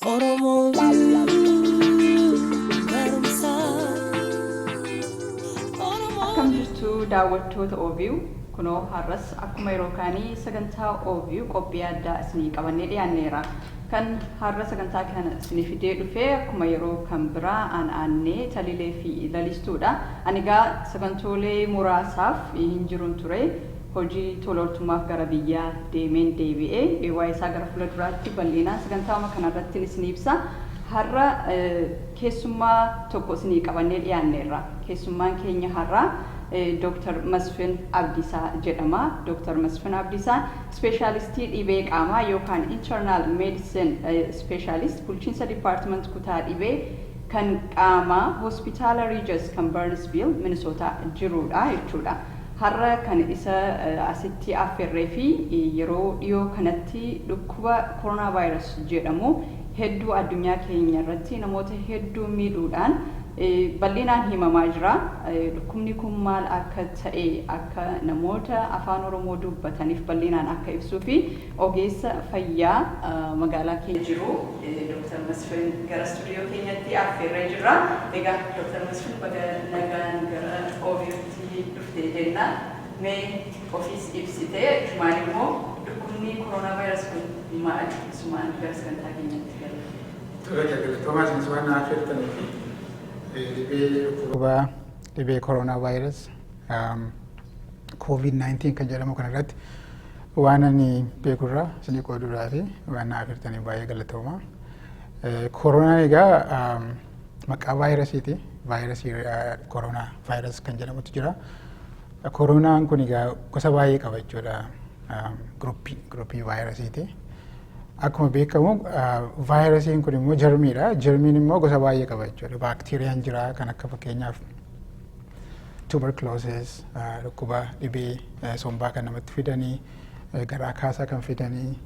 Oromo View, Akkam jirtu daawwattoota View kunoo har'as akkuma yeroo kaanii sagantaa View qophii addaa isinii qabannee dhiyaanneera. Kan har'a sagantaa kana isinii fidee dhufee akkuma yeroo kan biraa aanee talilee fi lalistuudha. Ani gaa sagantoolee muraasaaf hin jiruun ture. Hojii tololtummaaf gara biyyaa deemeen deebi'ee waa'ee isaa gara fuulduraatti bal'inaan sagantaa kanarratti isinii ibsa. Har'a keessummaa tokko isinii qabannee dhiyaanneerra. Keessummaan keenya har'a Dr. Mesfine Abdissa jedhama. Dr. Mesfine Abdissa specialistii dhibee qaamaa yookaan internal medicine specialist bulchiinsa department kutaa dhibee kan qaamaa hospitaala Regis kan Burnsville Minnesota jiruudha jechuudha. Har'a kan isa asitti affeerree fi yeroo dhiyoo kanatti dhukkuba coronavirus jedhamu hedduu addunyaa keenya irratti namoota hedduu miidhuudhaan bal'inaan himamaa jira. Dhukkubni kun maal akka ta'e akka namoota afaan Oromoo dubbataniif bal'inaan akka ibsuu fi ogeessa fayyaa magaalaa keenya jiru Dr. Mesfine gara stuudiyoo keenyatti affeerree jira. Egaa Dr. Mesfine baga nagaan gara View'tti dhuftee jenna. Mee ofiis ibsitee maal immoo dhukkubni coronavirus kun maal isumaan gara sagantaa keenyatti galu? Toomaas Mesfine affeertanii dhibee coronavirus COVID-19 kan jedhamu kanarratti waan ani beekurraa isinii qooduudhaa fi waan na affeertanii baay'ee galatooma. Koronaan egaa maqaa vaayirasiiti. Vaayirasii koronaa vaayirasii kan jedhamutu jira. Koronaan kun egaa gosa baay'ee qaba jechuudha. Gruppii vaayirasiiti. Akkuma beekamu vaayirasiin kun immoo jarmiidha. Jarmiin immoo gosa baay'ee qaba jechuudha. Baakteeriyaan jira kan akka fakkeenyaaf tuberculosis, dhukkuba dhibee sombaa kan namatti fidanii, garaa kaasaa kan fidanii,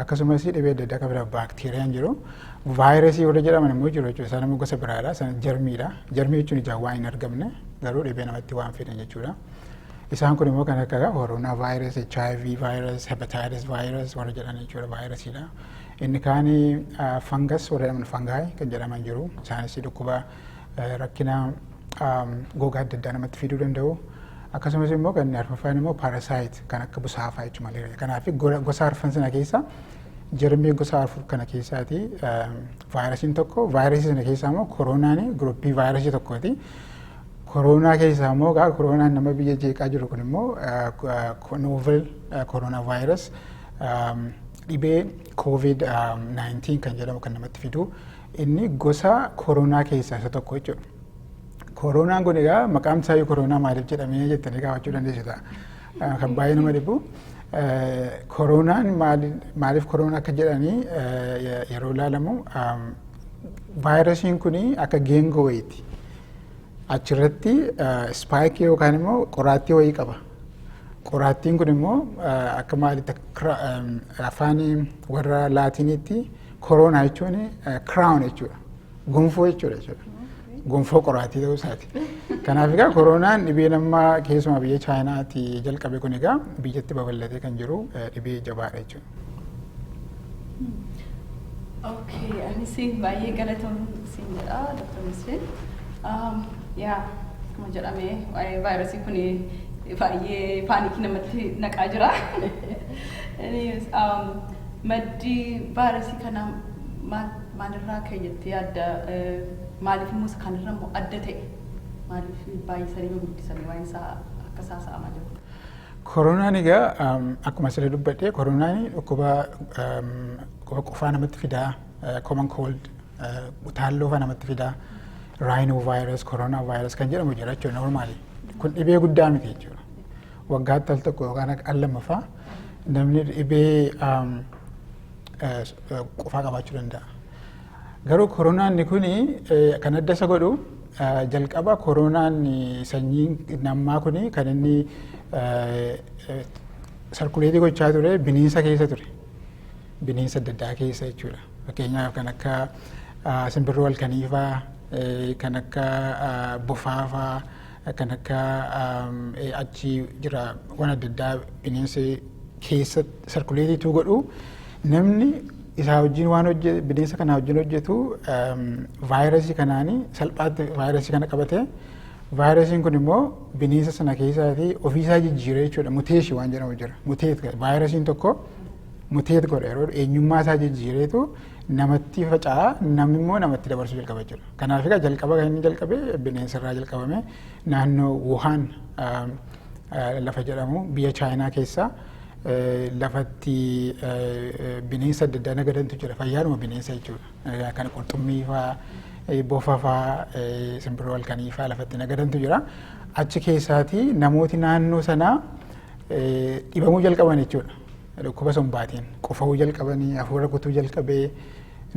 akkasumas dhibee adda addaa kan biraa baakteeriyaan jiru. Vaayirasii warra jedhaman immoo jiru jechuudha. Isaan immoo gosa biraadha. Isaan jarmiidha. Jarmii jechuun ijaan waan hin argamne garuu dhibee namatti waan fidan jechuudha. Isaan kun immoo kan akka koronaa vaayirasii, HIV vaayirasii, hepatitis vaayirasii warra jedhan jechuudha vaayirasiidha. Inni kaan fangas warra jedhaman fangaay kan jedhaman jiru. Isaanis dhukkuba rakkina gogaa adda addaa namatti fiduu danda'u. Akkasumas immoo kan arfaffaan immoo parasite kan akka busaafaa jechuudha malaria. Kanaaf gosa arfan sana keessa jarmii gosa arfan kana keessaati vaayirasiin tokko. Vaayirasii sana keessaa immoo koronaan gruppii vaayirasii tokkooti. Koronaa keessaa immoo koronaan nama biyya jeeqaa jiru kun immoo novel coronavirus dhibee COVID-19 kan jedhamu kan namatti fidu. Inni gosa koronaa keessaa isa tokko jechuudha. Koronaan kun egaa maqaan isaa koronaa maaliif jedhamee jettanii gaafachuu dandeessu ta'a. Kan baay'ee nama dhibu. Koronaan maaliif koronaa akka jedhanii yeroo ilaalamu vaayirasiin kun akka geengoo wayiiti. Achirratti spike yookaan immoo qoraattii wayii qaba. Qoraattiin kun immoo akka maalitti afaan warra laatiiniitti koronaa jechuun crown jechuudha. Gonfoo jechuudha. Gonfoo qoraattii ta'uu isaati. Kanaaf egaa koronaan dhibee nama keessumaa biyya Chaayinaatti jalqabe kun egaa biyyatti babal'atee kan jiru dhibee jabaadha jechuudha. Okay, anis baay'ee galatoomuu siin jedha Dr. Mesfine. Yaa akkuma jedhame waa'ee vaayirasii kun baay'ee paanikii namatti naqaa jira. Maddi vaayirasii kanaa maalirraa ka'eetti adda maaliif immoo kanarra immoo adda ta'e maaliif baay'isanii guddisanii waan isaa akka saasa'amaa jiru. Koronaan egaa akkuma asirra dubbadhee koronaan dhukkuba qofaa namatti fidaa common cold utaalloo faa namatti fidaa. Rhinovirus, coronavirus kan jedhamu jira jechuudha normaali. Kun dhibee guddaa miti jechuudha. Waggaatti al tokko yookaan al lammaffaa namni dhibee qofaa qabaachuu danda'a. Garuu koronaan kun kan adda isa godhu jalqaba koronaan sanyiin namaa kun kan inni sarkuleetii gochaa ture bineensa keessa ture. Bineensa adda addaa keessa jechuudha. Fakkeenyaaf kan akka simbirroo halkaniifaa kan akka bofaafaa kan akka achi jira waan adda addaa bineensi keessa sarkuleetiituu godhu namni isaa wajjin waan hojjetu bineensa kana wajjin hojjetu vaayirasii kanaanii salphaatti vaayirasii kana qabatee vaayirasiin kun immoo bineensa sana keessaatii ofiisaa jijjiiree jechuudha muteeshi waan jedhamu jira muteet vaayirasiin tokko muteet godha yeroo eenyummaa isaa jijjiireetu namatti faca'a namni immoo namatti dabarsuu jalqaba jechuudha. Kanaaf egaa jalqaba kan inni jalqabee bineensarraa jalqabame naannoo Wuhan lafa jedhamu biyya Chaayinaa keessaa lafatti bineensa adda addaa nagadantu jira fayyaadhuma bineensa jechuudha. Kan qurxummii fa'aa bofa fa'aa simbirroo halkanii fa'aa lafatti nagadantu jira. Achi keessaatii namooti naannoo sanaa dhibamuu jalqaban jechuudha. Dhukkuba sombaatiin qufa'uu jalqabanii hafuura kutuu jalqabee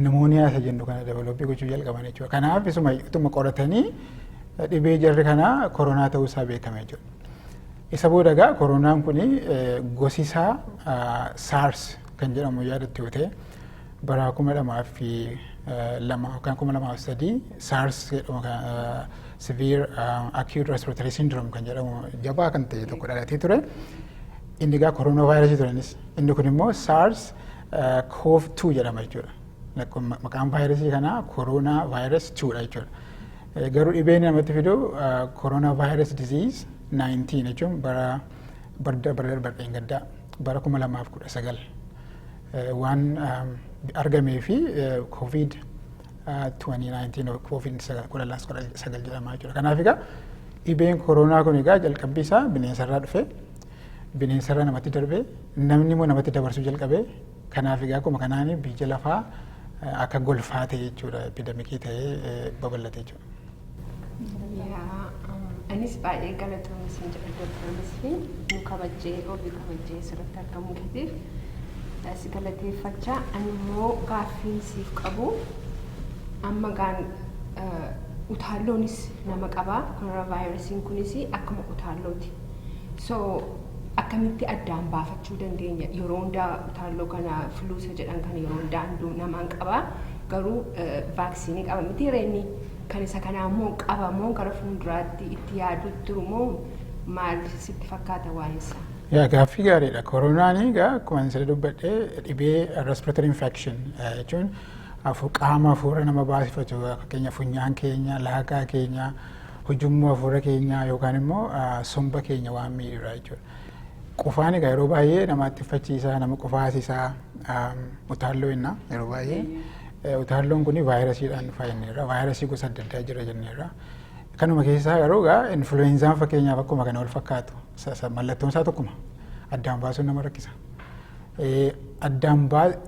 nimooniyaa isa jennu kana developii gochuu jalqaban jechuudha. Kanaaf isuma qoratanii dhibee jarri kanaa koronaa ta'uu isaa beekame jechuudha. Isa booda egaa koronaan kun gosi isaa SARS kan jedhamu yaadatti yoo ta'e bara 2002 yookaan 2003 SARS jedhamu severe acute respiratory syndrome kan jedhamu jabaa kan ta'e tokko dhalatee ture. Inni egaa koronaa vaayirasii turanis inni kun immoo SARS CoV-2 jedhama jechuudha. Maqaan vaayirasii kanaa koronaa vaayirasii 2dha jechuudha. Garuu dhibeen namatti fidu koronaa vaayirasii disease 19 jechuun bara gaddaa bara 2019 waan argamee fi COVID 2019 COVID 19 jedhama jechuudha. Kanaaf egaa dhibeen koronaa kun egaa jalqabbii isaa bineensarraa dhufe bineensarraa namatti darbee namni immoo namatti dabarsuu jalqabee kanaaf egaa akkuma kanaan biyya lafaa akka golfaa ta'e jechuudha epidemikii ta'ee babal'ate jechuudha. Anis baay'ee galatoomii isin jedha Dr. Mesfine nu kabajjee obii kabajjee asirratti argamuu keetiif si galateeffachaa ani immoo gaaffii siif qabu amma gaan utaalloonis nama qabaa koronaa vaayirasiin kunis akkuma utaallooti. So akkamitti addaan baafachuu dandeenya yeroo hundaa utaalloo kana fluusa jedhan kana yeroo hundaa namaan qabaa garuu vaaksiinii qaba miti reenni. Kan isa kanaa immoo qabamoo gara fuulduraatti itti yaaduutti jiru moo maal sitti fakkaata waa'ee isaa? Gaaffii gaariidha. Koronaan egaa akkuma ani dubbadhee dhibee respiratory infection jechuun qaama hafuura nama baasifatu fakkeenyaaf funyaan keenya, laagaa keenya, hujummoo hafuura keenya yookaan immoo somba keenya waan miidhudha jechuudha. Qufaan egaa yeroo baay'ee namatti uffachiisaa, nama qufaasisaa utaalloo jenna yeroo baay'ee. Utaalloon kun vaayirasiidhaan fayyadamneerra. Vaayirasii gosa adda addaa jira jenneerra. Kanuma keessaa yeroo egaa influenzaan fakkeenyaaf akkuma kana wal fakkaatu. Mallattoon isaa tokkuma. Addaan baasuun nama rakkisa.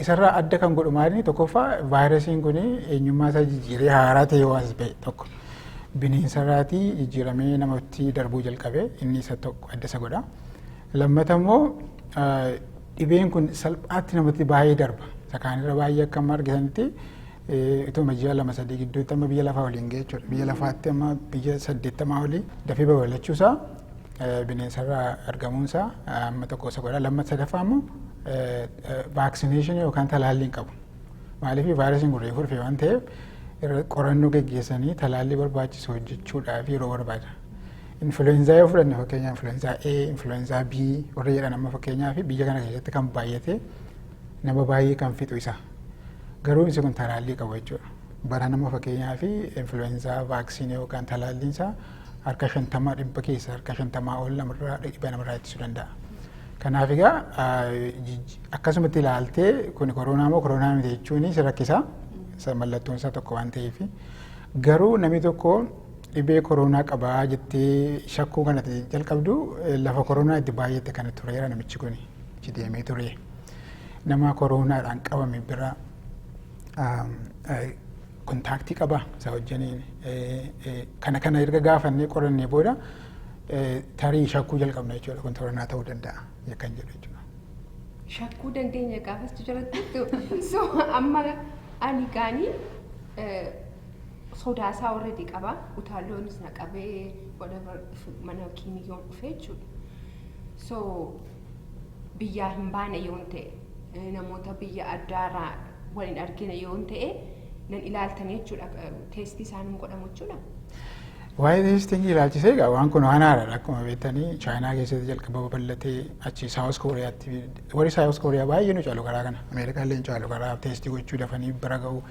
Isarraa adda kan godhu maali tokkoffaa vaayirasiin kun eenyummaa isaa jijjiiree haaraa ta'e waan ba'e tokko. Bineensarraatii jijjiiramee namatti darbuu jalqabe inni isa tokko adda isa godha. Lammata immoo dhibeen kun salphaatti namatti baay'ee darba. Sakaanirra baay'ee akka amma argisanitti ituma ji'a 2-3 gidduutti amma biyya lafaa waliin ga'e jechuudha. Biyya lafaatti amma biyya 80 olii dafee babal'achuusaa bineensarraa argamuunsaa amma tokko isa godha. Lammataa sadaffaa immoo vaaksineeshinii yookaan talaallii hin qabu. Maaliif vaayirasiin kun reefuu dhufe waan ta'eef qorannoo geggeessanii talaallii barbaachisu hojjechuudhaaf yeroo barbaada. Influenzaa yoo fudhanne fakkeenyaaf influenzaa A, influenzaa B warra jedhan amma fakkeenyaaf biyya kana keessatti kan baay'ate nama baay'ee kan fixu isa. Garuu inni kun talaallii qabu jechuudha. Bara nama fakkeenyaaf influenzaa vaaksiinii yookaan talaalliin isaa harka 50 dhibba keessa harka 50 ol namarraa ittisuu danda'a. Kanaaf egaa akkasumatti ilaaltee kun koronaa moo koronaa miti jechuun si rakkisa. Mallattoon isaa tokko waan ta'eef. Garuu namni tokko dhibee koronaa qabaa jettee shakkuu kanatti jalqabdu lafa koronaa itti baay'ate kana tureera namichi kun itti deemee ture. Nama koronaadhaan qabame bira kontaaktii qaba isa wajjiniin kana erga gaafannee qorannee booda tarii shakkuu jalqabna jechuudha kun koronaa ta'uu danda'a kan jedhu jechuudha. Shakkuu dandeenya gaafas jiratti so amma ani gaanii sodaasaa already qaba utaalloonis na qabee whatever mana kiimiyyoon dhufe jechuudha. So biyyaa hin baane yoon ta'e namoota biyya addaarraa waliin argina yoon ta'e nan ilaaltanii jechuudha teestii isaanii godhamu jechuudha. Waa'ee teestingii ilaalchisee egaa waan kun waan haaraadha akkuma beektanii Chaayinaa keessatti jalqaba babal'atee achi Saawus Kooriyaatti warri Saawus Kooriyaa baay'ee nu caalu karaa kana Ameerikaa illee caalu karaa teestii gochuu dafanii bira ga'u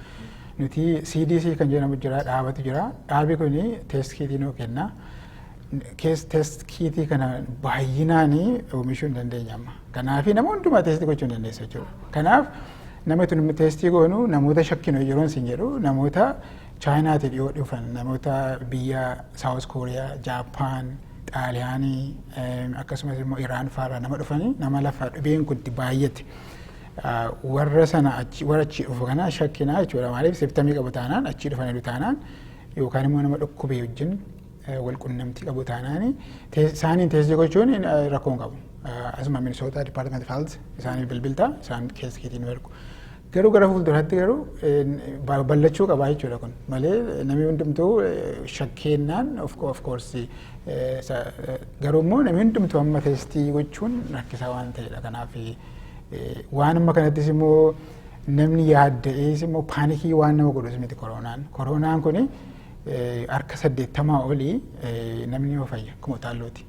nuti CDC kan jedhamu jira dhaabatu jira dhaabi kuni teest kiitii nuu kenna teest kiitii kana baay'inaanii oomishuu hin dandeenya amma kanaaf nama hundumaa teestii gochuu hin dandeessa jechuudha kanaaf nama tun teestii goonu namoota shakkinu yeroon sin jedhu namoota Chaayinaatti dhiyoo dhufan namoota biyya Saawus Kooriyaa, Jaapaan, Xaaliyaanii akkasumas immoo Iraan fa'aa nama dhufanii nama lafa dhibeen kun itti baay'ate warra sana warra achi dhufu kana shakkinaa jechuudha maaliif seeptamii qabu taanaan achi dhufanii taanaan yookaan immoo nama dhukkubee wajjin wal qunnamtii qabu taanaan isaaniin teestii gochuun rakkoon qabu asuma Minnesota Department of Health isaanii bilbilta isaan keessa kiitiin ergu. Garuu gara fuulduraatti garuu babal'achuu qabaa jechuudha kun malee namni hundumtuu shakkeennaan of course garuu immoo namni hundumtuu amma teestii gochuun rakkisaa waan ta'edha kanaaf waan amma kanattis immoo namni yaadda'ees immoo paanikii waan nama godhus miti koronaan kuni harka 80 olii namni yoo fayya akkuma utaallooti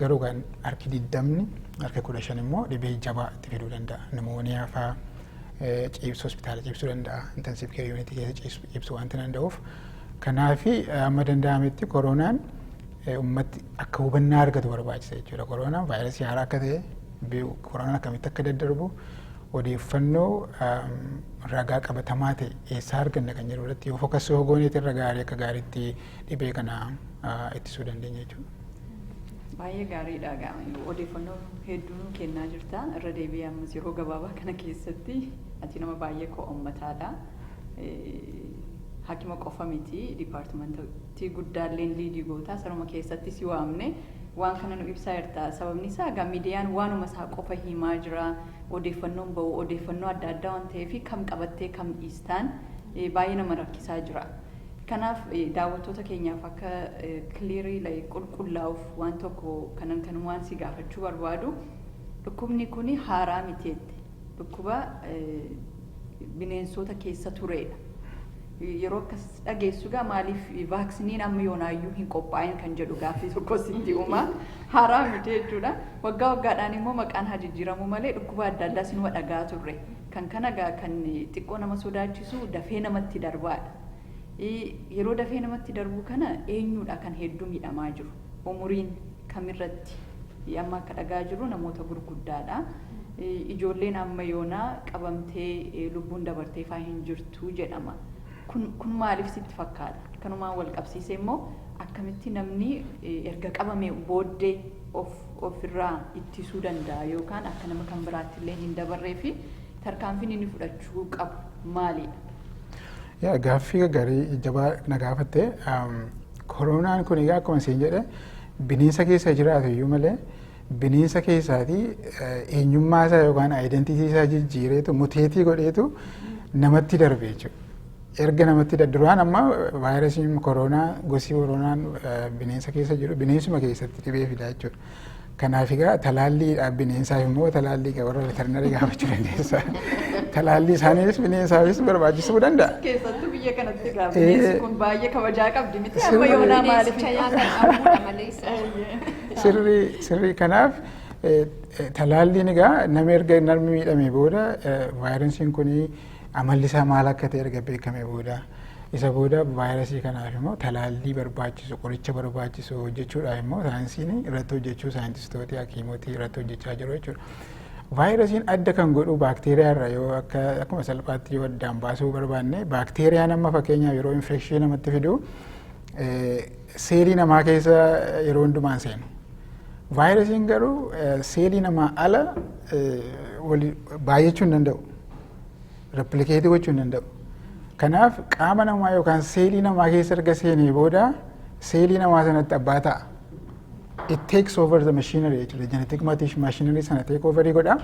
garuu kan harki 20 harka 15 immoo dhibee jabaa itti fiduu danda'a nimooniyaa fa'aa ciibsu hospitaala ciibsuu danda'a intensive care unit keessa ciibsuu waan danda'uuf kanaaf amma danda'ametti koronaan ummatti akka hubannaa argatu barbaachisa jechuudha koronaan vaayirasii haaraa akka ta'e koronaan akkamitti akka daddarbu odeeffannoo ragaa qabatamaa ta'e eessaa arganna kan jedhu irratti yoo fokkasii hogooneetti irra gaarii akka gaariitti dhibee kana ittisuu dandeenya jechuudha. Baay'ee gaariidha gaama odeeffannoo hedduu kennaa jirta irra deebi'ee ammas yeroo gabaabaa kana keessatti ati nama baay'ee ko'ummataadha hakima qofa miti dipaartimentii guddaalleen liidii gootaa saruma keessatti si waamne waan kana nu ibsaa jirta sababni isaa egaa miidiyaan waanuma isaa qofa himaa jira odeeffannoon ba'u odeeffannoo adda addaa waan ta'eef kam qabattee kam dhiistaan baay'ee nama rakkisaa jira. Kanaaf daawwattoota keenyaaf akka kiliirii qulqullaa'uuf waan tokko kanan waan si gaafachuu barbaadu dhukkubni kun haaraa miteetti dhukkuba bineensota keessa turedha. Yeroo akkas dhageessu gaa maaliif vaaksiniin amma yoonaayyuu hin qophaa'in kan jedhu gaaffii tokko sitti uumaa haaraa miti jechuudha. Waggaa waggaadhaan immoo maqaan haa jijjiiramu malee dhukkuba adda addaa sinuma dhagaa turre kan kana gaa kan xiqqoo nama sodaachisu dafee namatti darbaadha. Yeroo dafee namatti darbu kana eenyudha kan hedduu miidhamaa jiru umuriin kamirratti amma akka dhagaa jiru namoota gurguddaadha ijoolleen amma yoonaa qabamtee lubbuun dabartee faa hin jirtu jedhama kun maaliif sitti fakkaata kanumaan wal qabsiisee immoo akkamitti namni erga qabame booddee ofirraa ittisuu danda'a yookaan akka nama kan biraatti illee hin dabarree fi tarkaanfiin inni fudhachuu qabu maalidha? Yaa gaaffii gaarii jabaa na gaafatte koronaan kun egaa akkuma isin jedhe bineensa keessa jiraatu iyyuu malee bineensa keessaatii eenyummaa isaa yookaan aayidentiitii isaa jijjiireetu muteetii godheetu namatti darbe jechuudha. Erga namatti duraan amma vaayirasiin koronaa gosi koronaan bineensa keessa jiru bineensuma keessatti dhibee fidaa jechuudha. Kanaaf egaa talaalliidhaaf bineensaaf immoo talaallii warra veterinarii gaafachuu dandeessa. Talaallii isaaniis bineensaafis barbaachisuu danda'a. Keessattuu biyya kanatti egaa bineensi kun baay'ee kabajaa qabdi miti amma yoonaa maaliif sirrii kanaaf talaalliin egaa nama erga namni miidhame booda vaayirasiin kun amalli isaa maal akka ta'e erga beekame booda isa booda vaayirasii kanaaf immoo talaallii barbaachisu qoricha barbaachisu hojjechuudhaaf immoo saayinsiin irratti hojjechuu saayintistoota hakiimootii irratti hojjechaa jiru jechuudha. Vaayirasiin adda kan godhu baakteeriyaa irra yoo akkuma salphaatti yoo addaan baasuu barbaanne baakteeriyaan amma fakkeenyaaf yeroo infekshinii namatti fidu seelii namaa keessa yeroo hundumaan seenu. Vaayirasiin garuu seelii namaa ala baay'achuu hin danda'u. Replikeetii gochuu hin danda'u. Kanaaf qaama namaa yookaan seelii namaa keessa erga seenee booda seelii namaa sanatti abbaa ta'a. It takes over the machinery jechuudha. Genetic machinery sana take over godha.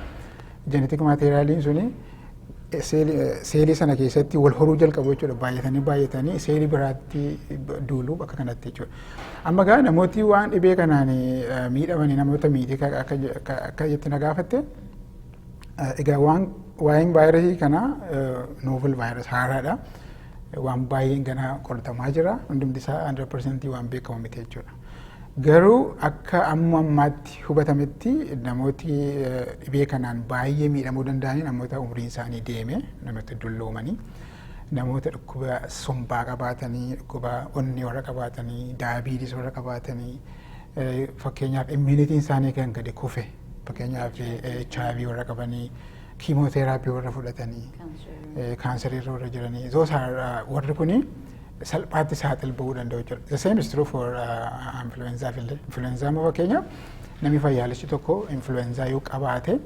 Genetic materiaaliin suni seelii sana keessatti wal horuu jalqabu jechuudha. Baay'atanii seelii biraatti duulu bakka kanatti jechuudha. Amma gaa namooti waan dhibee kanaan miidhamanii namoota miitii akka jetti na gaafatte egaa waa'een vaayirasii kanaa novel vaayirasii haaraadha. waan baay'een ganaa qoratamaa jira. Hundumti isaa 100% waan beekamu miti jechuudha. Garuu akka amma ammaatti hubatametti namooti dhibee kanaan baay'ee miidhamuu danda'anii namoota umriin isaanii deeme, namoota dulloomanii, namoota dhukkuba sombaa qabaatanii, dhukkuba onnee warra qabaatanii, daayabiitis warra qabaatanii, fakkeenyaaf immunitiin isaanii kan gadi kufe, fakkeenyaaf HIV warra qabanii, kiimooteraappii warra fudhatanii, kaansarii warra jiranii, warri kuni salphaatti saaxil bahuu danda'u jechuudha. The same is true for influenzaaf illee. Influenzaa immoo fakkeenyaaf namni fayyaalessi tokko influenzaa yoo qabaate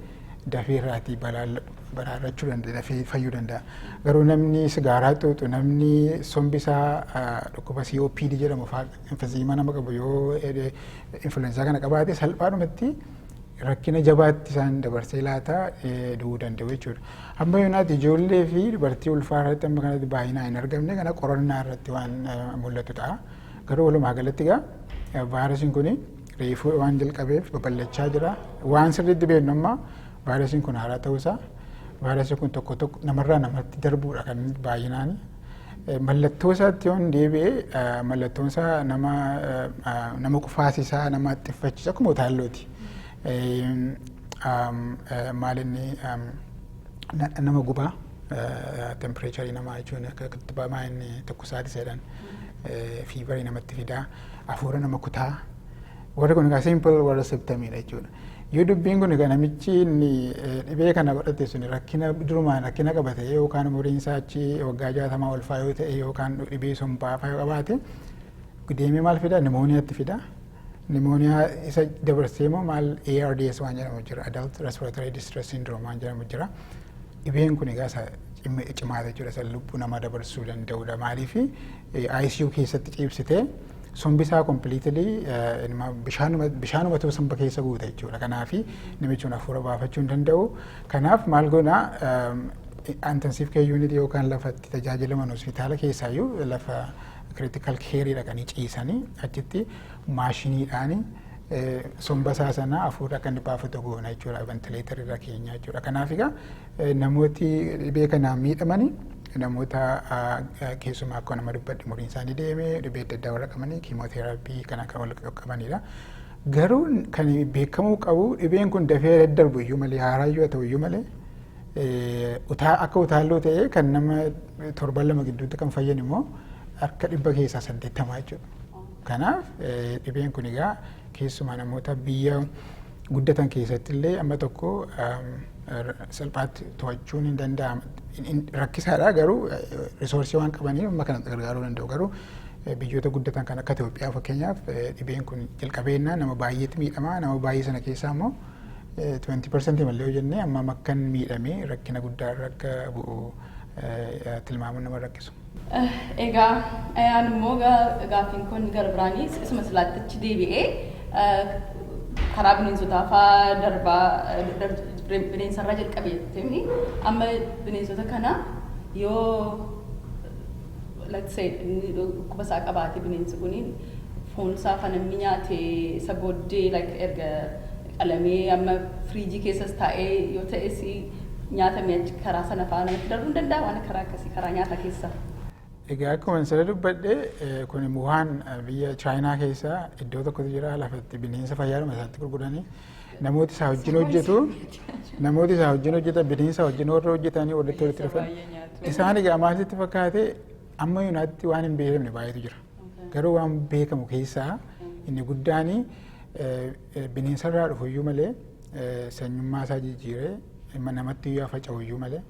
dafee irraatii baraarrachuu danda'a, dafee fayyuu danda'a. Garuu namni sigaaraa xuuxu, namni sombi isaa dhukkuba COPD jedhamu emfeziima nama qabu yoo influenzaa kana qabaate salphaadhumatti rakkina jabaatti isaan dabarsee laataa du'uu danda'u jechuudha. Amma yoonaati ijoollee fi dubartii ulfaa irratti amma kanatti baay'inaan hin argamne kana qorannaa irratti waan mul'atu ta'a. Garuu walumaa galatti egaa vaayirasiin kun reefuu waan jalqabeef babal'achaa jira. Waan sirriitti beeknu amma vaayirasiin kun haaraa ta'uusaa, vaayirasiin kun tokko tokko namarraa namatti darbuudha kan baay'inaan. Mallattoo isaatti yoon deebi'ee mallattoon isaa nama qufaasisaa, nama xiffachiisa akkuma utaallooti. Maalinni nama gubaa tempereecharii namaa jechuun akka kutubaa inni tokko isaati jedhan fiibarii namatti fidaa, hafuura nama kutaa, warri kun egaa simple warra sibtamiidha jechuudha. Yoo dubbiin kun egaa namichi dhibee kana godhate sun rakkina durumaan rakkina qabate yookaan umuriin isaa achi waggaa 60 ol faa yoo ta'e yookaan dhibee sombaa faa yoo qabaate deemee maal fidaa? Nimooniyaatti fidaa. Pneumonia isa dabarsee moo maal ARDS waan jedhamu jira, Adult Respiratory Distress Syndrome waan jedhamu jira. Dhibeen kun egaa cimaa jechuudha, isa lubbuu namaa dabarsuu danda'udha. Maaliif ICU keessatti ciibsitee sombi isaa completely bishaanuma ta'uu somba keessa guuta jechuudha. Kanaaf namichi hafuura baafachuu hin danda'u. Kanaaf maal goona intensive care unit yookaan lafa itti tajaajilaman hospitaala keessaayyuu lafa critical care dhaqanii ciisanii achitti maashiniidhaan somba isaa sana hafuura kan baafatu goona jechuudha, ventileetar irra keenya jechuudha. Kanaaf egaa namooti dhibee kanaan miidhamanii namoota keessumaa akka nama dubbadhe umuriin isaanii deeme dhibee adda addaa warra qabanii kiimooteraappii kana kan wal qabanidha. Garuu kan beekamuu qabu dhibeen kun dafee daddarbu iyyuu malee haaraayyuu haa ta'u iyyuu malee akka utaalloo ta'ee kan nama 7 gidduutti kan fayyan immoo harka 100 keessaa 80 jechuudha. Kanaaf dhibeen kun egaa keessumaa namoota biyya guddatan keessatti illee amma tokko salphaatti to'achuun hin danda'ama. Rakkisaadha garuu risoorsii waan qabaniif amma kana gargaaruu danda'u. Garuu biyyoota guddatan kan akka Itoophiyaa fakkeenyaaf dhibeen kun jalqabeennaa nama baay'eetti miidhama. Nama baay'ee sana keessaa immoo 20% malee yoo jennee amma makkan miidhamee rakkina guddaa akka bu'u tilmaamuun nama rakkisu. Egaa ayaan immoo gaaffiin kun gara biraanii isuma silaatti achi deebi'ee karaa bineensotaa fa'aa darbaa bineensarraa jalqabe jettee amma bineensota kana yoo let's say dhukkuba isaa qabaate bineensi kun foon isaa fa namni nyaate isa booddee like erga qalamee amma firiijii keessas taa'ee yoo ta'es nyaatamee achi karaa sana fa'aa namatti darbuu hin danda'a waan karaa akkasii karaa nyaata keessa. Egaa akkuma sirra dubbadhe kun Wuhan biyya Chaayinaa keessa iddoo tokkotu jira lafatti bineensa fayyaadhuma isaatti gurguranii namooti isaa wajjin hojjetan bineensa wajjin warra hojjetanii walitti dhufan isaan egaa maalitti fakkaate amma yuunaatti waan hin beekamne baay'eetu jira. Garuu waan beekamu keessaa inni guddaan bineensarraa dhufu iyyuu malee sanyummaa isaa jijjiiree namatti iyyuu faca'u iyyuu malee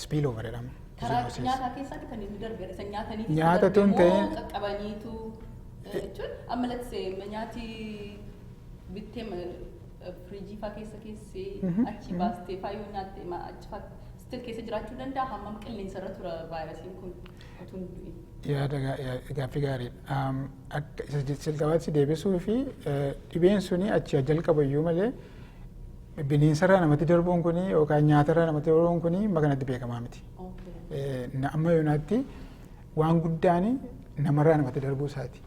spillover jedhama. Karaa nyaataa keessatti kan inni darbe isa nyaatanii nyaata tun ta'e qaqqabaniitu jechuun amma latsee nyaati bittee firiijii fa'aa keessee achi baastee fa'aa yoo nyaatte achi fa'aa still keessa jiraachuu danda'a hammam qilleensa irra tura vaayirasiin kun utuu hin du'in. Yaada gaaffii gaariidha. Akka jalqabaatti deebisuu fi dhibeen suni achi jalqaba iyyuu malee bineensarraa namatti darbuun kuni yookaan nyaatarraa namatti darbuun kuni makanatti beekamaa miti. Amma yoonaatti waan guddaan namarraa namatti darbuu isaati.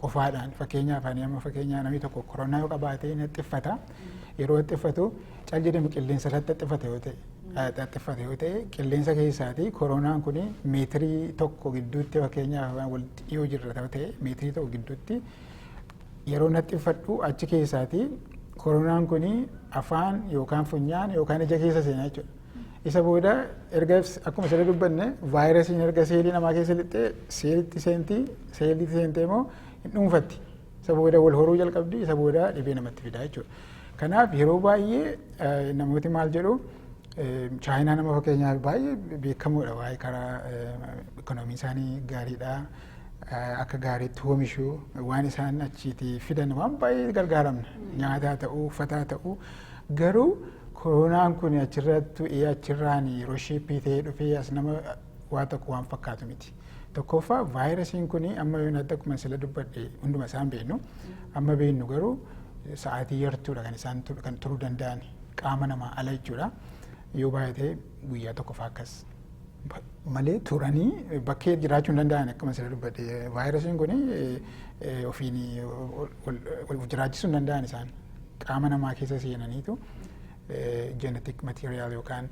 Qofaadhaan fakkeenyaaf amma fakkeenyaa namni tokko koronaa yoo qabaate ni xixxiffata. Yeroo xixxiffatu cal jedhamu qilleensa irratti xixxiffata yoo ta'e xaxxiffate yoo ta'e qilleensa keessaati koronaan kun meetirii tokko gidduutti fakkeenyaaf walitti dhiyoo jirra ta'e meetirii tokko gidduutti yeroo xaxxiffadhu achi keessaati koronaan kun afaan yookaan funyaan yookaan ija keessa seenaa jechuudha. Isa booda erga akkuma sirrii dubbanne vaayirasiin erga seelii namaa keessa lixxee seelitti seentee immoo hin dhuunfatti. Isa booda wal horuu jalqabdi isa booda dhibee namatti fidaa jechuudha. Kanaaf yeroo baay'ee namooti maal jedhu chaayinaa nama fakkeenyaaf baay'ee beekamoodha waa'ee karaa ikoonoomii isaanii gaariidha. Akka gaariitti oomishuu waan isaan achiitii fidan waan baay'ee gargaaramna. Nyaataa ta'uu uffataa ta'uu garuu koronaan kun achirraan yeroo shiippii ta'ee dhufee as nama waa tokko waan fakkaatu miti. Tokkoffaa vaayirasiin kun amma yoo natti akkuma sila dubbadhe hunduma isaan beeknu amma beeknu garuu sa'aatii yartuudha kan isaan kan turuu danda'an qaama namaa ala jechuudha. Yoo baay'atee guyyaa tokko fa'aa akkas malee turanii bakkee jiraachuu hin danda'an akkuma sila dubbadhe vaayirasiin kun ofiin wal jiraachisuu hin danda'an isaan qaama namaa keessa seenaniitu genetic material yookaan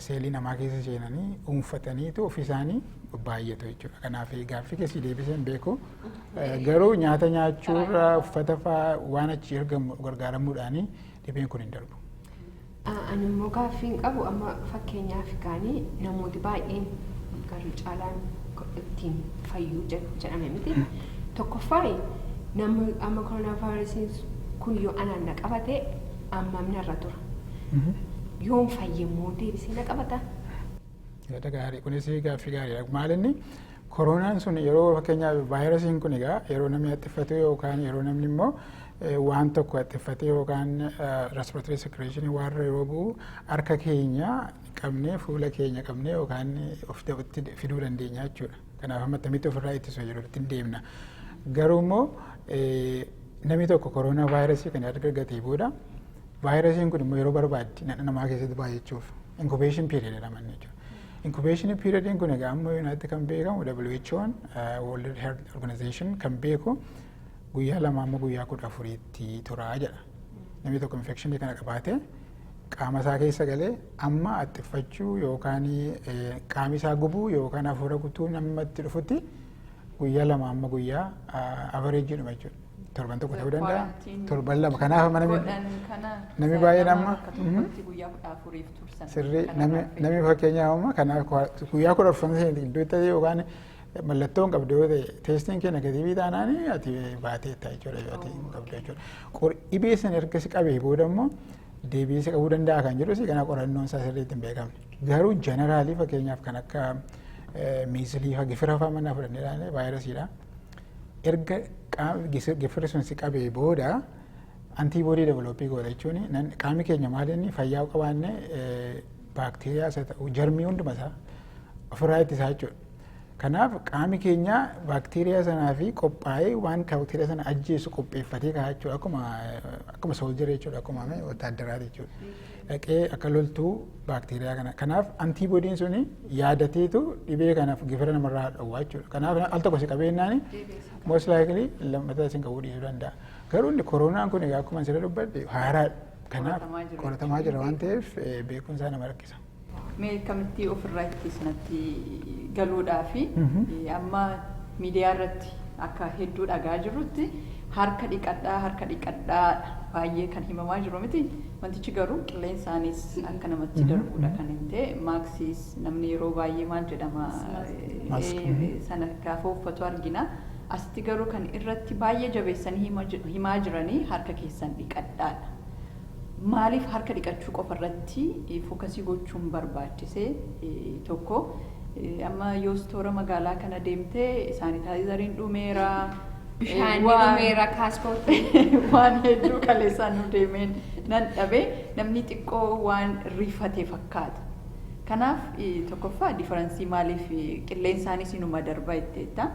seelii namaa keessa seenanii dhuunfataniitu ofii isaanii baay'atu jechuudha. Kanaaf gaaffii keessi deebisee hin beeku garuu nyaata nyaachuurra uffata fa'aa waan achi ergamu gargaaramuudhaan dhibeen kun hin darbu. Ani immoo gaaffii hin qabu amma fakkeenyaaf kaanii namooti baay'een garuu caalaan ittiin fayyuu jedhame miti. Tokkoffaa amma koronaa vaayirasiin kun yoo anaan na qabate ammam narra tura. Yoom fayyammoo deebisee na qabata? Yaada gaarii kunis gaaffii gaariidha. Maalinni koronaan sun yeroo fakkeenyaaf vaayirasiin kun egaa yeroo namni haxxiffatu yookaan yeroo namni immoo waan tokko haxxiffatee yookaan respiratory secretion warra yeroo bu'u harka keenya qabnee fuula keenya qabnee yookaan ofitti fiduu dandeenya jechuudha. Kanaaf amma akkamitti ofirraa ittisuu jedhutti hin deemna. Garuu immoo namni tokko koronaa vaayirasii kan erga argatee booda vaayirasiin kun immoo yeroo barbaaddi namaa keessatti baay'achuuf incubation period jedhaman jechuudha. Incubation period kun egaa amma yuunaatti kan beekamu WHO'n World Health Organization kan beeku guyyaa lama amma guyyaa 14tti turaa jedha. Namni tokko infekshinii kana qabaate qaama isaa keessa galee amma haxxiffachuu yookaan qaami isaa gubuu yookaan hafuura guutuu namatti dhufutti guyyaa lama amma guyyaa average dhuma jechuudha. Torban tokko ta'uu danda'a. Torban lama kanaaf namni baay'een amma sirrii namni fakkeenyaaf amma kanaaf guyyaa 14 iddoo ta'e yookaan mallattoon qabdu yoo ta'e teestiin kee negatiivii taanaan ati baateetta jechuudha yoo ati qabdu jechuudha. Dhibee san ergasi qabee booda immoo deebiisee qabuu danda'a kan jedhu si kana qorannoon isaa sirriitti hin beekamne. Garuu jeneraalii fakkeenyaaf kan akka miisilii fa'aa gifira fa'aa mannaa fudhannee ilaalle vaayirasiidha. Erga gifirri sun si qabee booda antiboodii developii godha jechuun qaamni keenya maalinni fayyaa qabaanne baakteeriyaas haa ta'u jarmii hunduma isaa ofirraa ittisaa jechuudha. Kanaaf qaamni keenya baakteeriyaa sanaa fi qophaa'ee waan baakteeriyaa sana ajjeesu qopheeffatee kaa'aa jechuudha. Akkuma sooljarii jechuudha akkuma wotaadaraati jechuudha. Dhaqee akka loltuu baakteeriyaa kana. Kanaaf antiboodiin suni yaadateetu dhibee kanaaf gifira namarraa dhowwaa jechuudha. Kanaaf al tokko si qabeennaan most likely lammataa isin qabuu dhiisuu danda'a. Garuu inni koronaan kun egaa akkuma sirrii dubbadhe haaraadha. Kanaaf qoratamaa jira waan ta'eef beekumsaa nama rakkisa. Mee akkamitti ofirraa ittisnatti galuudhaafi amma miidiyaa irratti akka hedduu dhagaa jirrutti harka dhiqadhaa baay'ee kan himamaa jiru miti. Wantichi garuu qilleensaanis akka namatti darbuudha kan hin ta'e maaksiis namni yeroo baay'ee maal jedhama sana gaafa uffatu argina. Asitti garuu kan irratti baay'ee jabeessanii himaa jiranii harka keessan dhiqadhaadha. Maaliif harka dhiqachuu qofa irratti fookasii gochuun barbaachisee tokko amma yoo stoora magaalaa kana deemtee saanitaayizariin dhumeera bishaan dhumeera paaspoortii waan hedduu kaleessaan nu deemeen nan dhabe namni xiqqoo waan rifatee fakkaata. Kanaaf tokkoffaa diferensii maaliif qilleensaanis inuma darba jetteetta.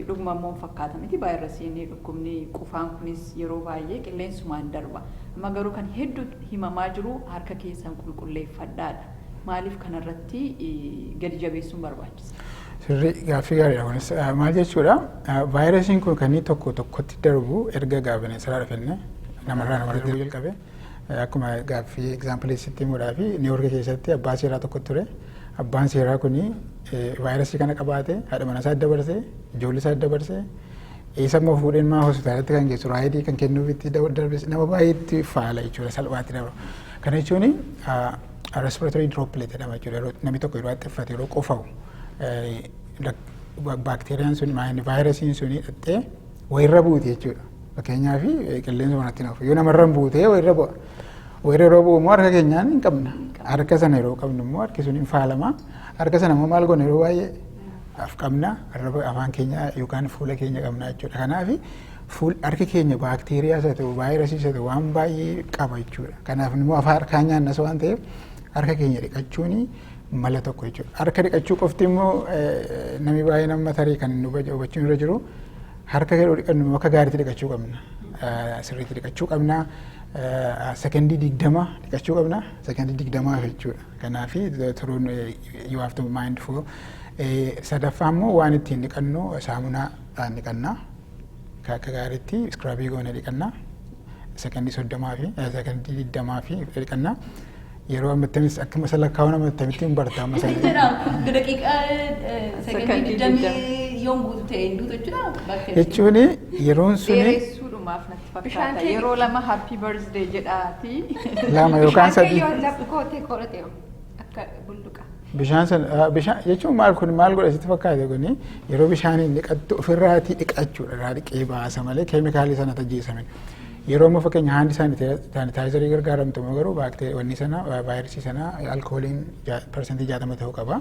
Dhuguma immoo fakkaata miti vaayirasiin dhukkubni qufaan kunis yeroo baay'ee qilleensumaan darba. Amma garuu kan hedduu himamaa jiru harka keessan qulqulleeffadhaadha. Maaliif kanarratti gadi jabeessuun barbaachisa? Sirrii gaaffii gaariidha kunis maal jechuudha vaayirasiin kun kan inni tokko tokkotti darbu erga gaafannee saraa dhufenne namarraa darbuu jalqabe akkuma gaaffii example sitti muudhaa fi Niiwoork keessatti abbaa seeraa tokko ture. Abbaan seeraa kuni vaayirasii kana qabaate haadha mana isaa dabarsee ijoollee isaa dabarsee isa immoo fuudheen maa hospitaalatti kan geessu raayidii kan kennuufitti darbes nama baay'eetti faala jechuudha salphaatti dabru. Kana jechuun respiratory droplet jedhama jechuudha. Namni tokko yeroo haxxiffate yeroo qofa'u baakteeriyaan sun vaayirasiin sun hidhattee wayirra buute jechuudha. Fakkeenyaaf qilleensa kanatti nafu yoo namarra buutee wayirra bu'a. Wayirra yeroo bu'u immoo harka keenyaan hin qabna. Harka sana yeroo qabnu immoo harki sun hin faalama. Harka sana immoo maal goona yeroo baay'ee af qabna afaan keenya yookaan fuula keenya qabna jechuudha. Kanaaf harki keenya baakteeriyaas haa ta'u vaayirasiis haa ta'u waan baay'ee qaba jechuudha. Kanaaf immoo afaan harkaan nyaannas waan ta'eef harka keenya dhiqachuun mala tokko jechuudha. Harka dhiqachuu qofti immoo namni baay'ee nama tarii kan hubachuun irra jiru harka yeroo dhiqannu akka gaariitti dhiqachuu qabna. Sirriitti dhiqachuu qabna. Sekondii 20 dhiqachuu qabna. Sekondii 20 jechuudha. Kanaaf turuun you have to mindful. Sadaffaa immoo waan ittiin dhiqannu saamunaadhaan dhiqanna. Akka gaariitti iskiraabii goone dhiqanna. Sekondii 30 fi sekondii 20 fi dhiqanna. Yeroo ammattamis akkuma salakkaawwan ammattamitti hin barta amma sana. Daqiiqaa sekondii 20 yoon guutu ta'e hin duutu jechuudha. Jechuun yeroon suni dheeressuudhumaaf natti fakkaata. Yeroo lama happy birthday jedhaati. Lama yookaan sadii. Yoo lafa kootee godhatee akka bulluqa. Bishaan sana jechuun maal kun maal godha sitti fakkaate kuni yeroo bishaaniin dhiqattu ofirraatii dhiqachuudha irraa dhiqee baasa malee keemikaalii sana tajjeessamin. Yeroo amma fakkeenya haandi saanitaayizarii gargaaramtu immoo garuu wanni sana vaayirasii sana alkooliin parsantii 60 ta'uu qaba.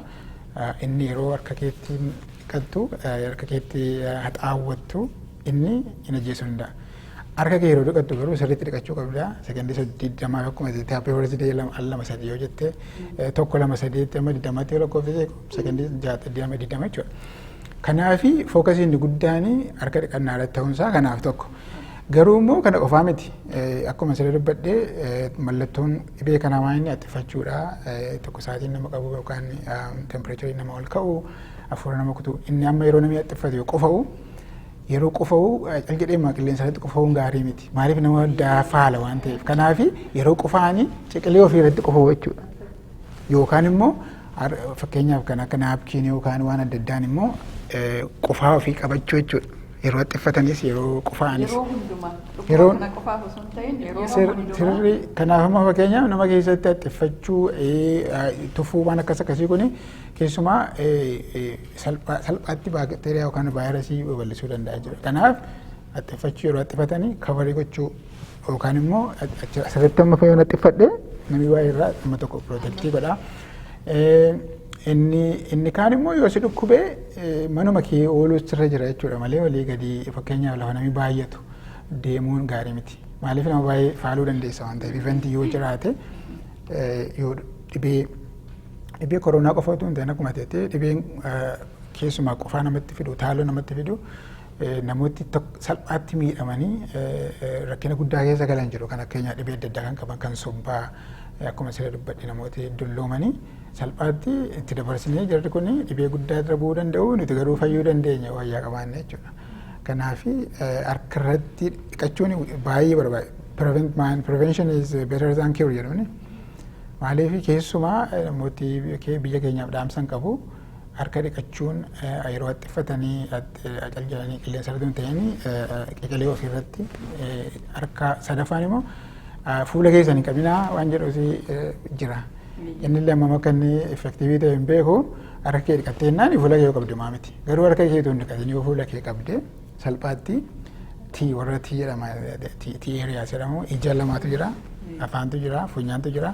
Inni yeroo harka keetti dhiqattu harka keetti haxaawwattu inni hin ajjeessu danda'a. Harka kee yeroo dhiqattu garuu sirriitti dhiqachuu qabda. Sekondii 20 akkuma jettee happy birthday lama sadii yoo jette tokko lama sadeetti amma 20tti yoo lakkoofsise sekondii 20 jechuudha. Kanaafi fookasiin guddaan harka dhiqannaa irratti ta'uunsaa kanaaf tokko. Garuu immoo kana qofaa miti. Akkuma sirrii dubbadhee mallattoon dhibee kanaa waan inni haxxiffachuudha. Tokko sa'aatiin nama qabu yookaan tempereecharii nama ol ka'u hafuura nama kutu inni amma yeroo namni haxxiffate yoo qofa'u yeroo qofa'u calqidheema qilleensa irratti qofa'uun gaarii miti. Maaliif nama daafaala waan ta'eef. Kanaaf yeroo qofa'anii ciqilee ofii irratti qofa'u jechuudha. Yookaan immoo fakkeenyaaf kan akka naapkiin yookaan waan adda addaan immoo qofaa ofii qabachuu jechuudha. Yeroo haxxiffatanis yeroo qofaanis. Yeroo hundumaa. Yeroo kana qofaaf osoo hin ta'in yeroo hundumaa. Sirrii kanaaf amma fakkeenyaaf nama keessatti haxxiffachuu tufuu waan akkasii kuni keessumaa salphaatti baakteeriyaa yookaan vaayirasii babal'isuu danda'a jechuudha. Kanaaf haxxiffachuu yeroo haxxiffatanii kabarii gochuu yookaan immoo asirratti amma fayyoo haxxiffadhe namni baay'ee irraa amma tokko pirootektii godha. Inni kaan immoo yoo si dhukkubee manuma kee ooluus irra jira jechuudha malee walii gadi fakkeenyaaf lafa namni baay'atu deemuun gaarii miti. Maaliif nama baay'ee faaluu dandeessa waan ta'eef ivantii yoo jiraate yoo dhibee koronaa qofa otoo hin ta'in akkuma ta'e dhibeen keessumaa qofaa namatti fidu taaloo namatti fidu namooti salphaatti miidhamanii rakkina guddaa keessa galan jiru kan akkeenyaa dhibee adda addaa kan qaban kan sombaa akkuma sirrii dubbadhe namooti dulloomanii salphaatti itti dabarsinee jarri kun dhibee guddaa irra bu'uu danda'u nuti garuu fayyuu dandeenya wayyaa qabaanne jechuudha. Kanaaf harka irratti dhiqachuun baay'ee barbaada. Prevention is better than cure jedhamni. Maaliif keessumaa namooti biyya keenyaaf dhaamsan qabu harka dhiqachuun yeroo haxxiffatanii caljalanii qilleensa irratti hin ta'in qiqilee ofirratti harka sadaffaan immoo fuula keessan hin qabinaa waan jedhuusi jira. Inni lammaffaa akka inni effektiivii ta'e hin beeku harka kee dhiqatteenaan fuula kee qabdu maa miti. Garuu harka kee hin dhiqatin yoo fuula kee qabde salphaatti warra tii jedhama tii eeriyaas jedhamu ija lamaatu jira afaantu jira funyaantu jira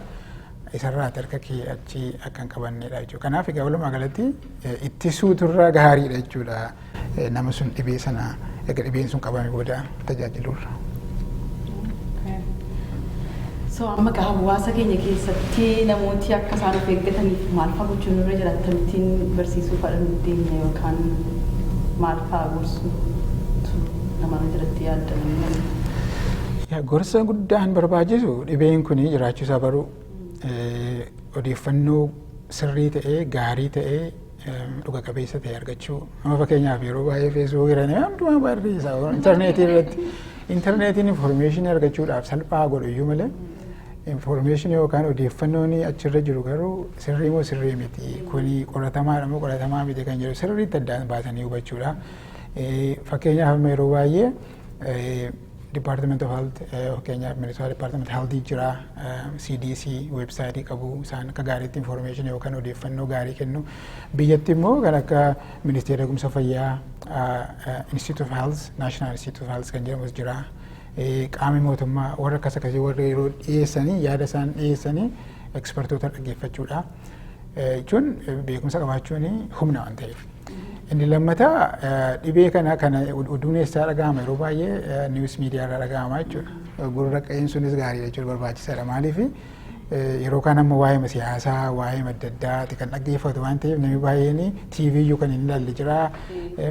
isarraati harka kee achi akka hin qabannedha jechuudha. Kanaaf egaa walumaa galatti ittisuuturra gaariidha jechuudha nama sun dhibee sana egaa dhibeen sun qabame booda tajaajilurra. So amma hawaasa keenya keessatti namooti akka isaan of eeggataniif maal fa'aa gochuun irra jira akkamittiin barsiisuu fa'aa dandeenya yookaan maal fa'aa gorsuutu nama jiratti yaaddan? Gorsa guddaan barbaachisu dhibeen kun jiraachuusaa baruu odeeffannoo sirrii ta'ee gaarii ta'ee dhuga qabeessa ta'e argachuu. Amma fakkeenyaaf yeroo baay'ee feesbuukii irra hundumaa barreessa intarneetii irratti intarneetiin information argachuudhaaf salphaa godhu iyyuu malee information yookaan odeeffannoon achirra jiru garuu sirrii moo sirrii miti kuni qoratamaadha moo qoratamaa miti kan jedhu sirriitti addaan baasanii hubachuudha. Fakkeenyaaf yeroo baay'ee Department of Health fakkeenyaaf Minnesota Department of Health jira CDC website qabu isaan akka gaariitti information yookaan odeeffannoo gaarii kennu biyyatti immoo kan akka Ministeera Eegumsa Fayyaa Institute of Health National Institute of Health kan jedhamus jira. Qaamni mootummaa warra akkas akkasii warra yeroo dhiyeessanii yaada isaan dhiyeessanii ekspertoota dhaggeeffachuudha. Jechuun beekumsa qabaachuun humna waan ta'eef. Inni lammataa dhibee kana oduun eessaa dhaga'ama yeroo baay'ee niwus miidiyaa irraa dhaga'ama jechuudha. Gurra qe'een sunis gaariidha jechuudha barbaachisaadha. Maaliif yeroo kaan amma waa'ee siyaasaa waa'ee adda addaati kan dhaggeeffatu waan ta'eef namni baay'een TV iyyuu kan hin ilaalle jira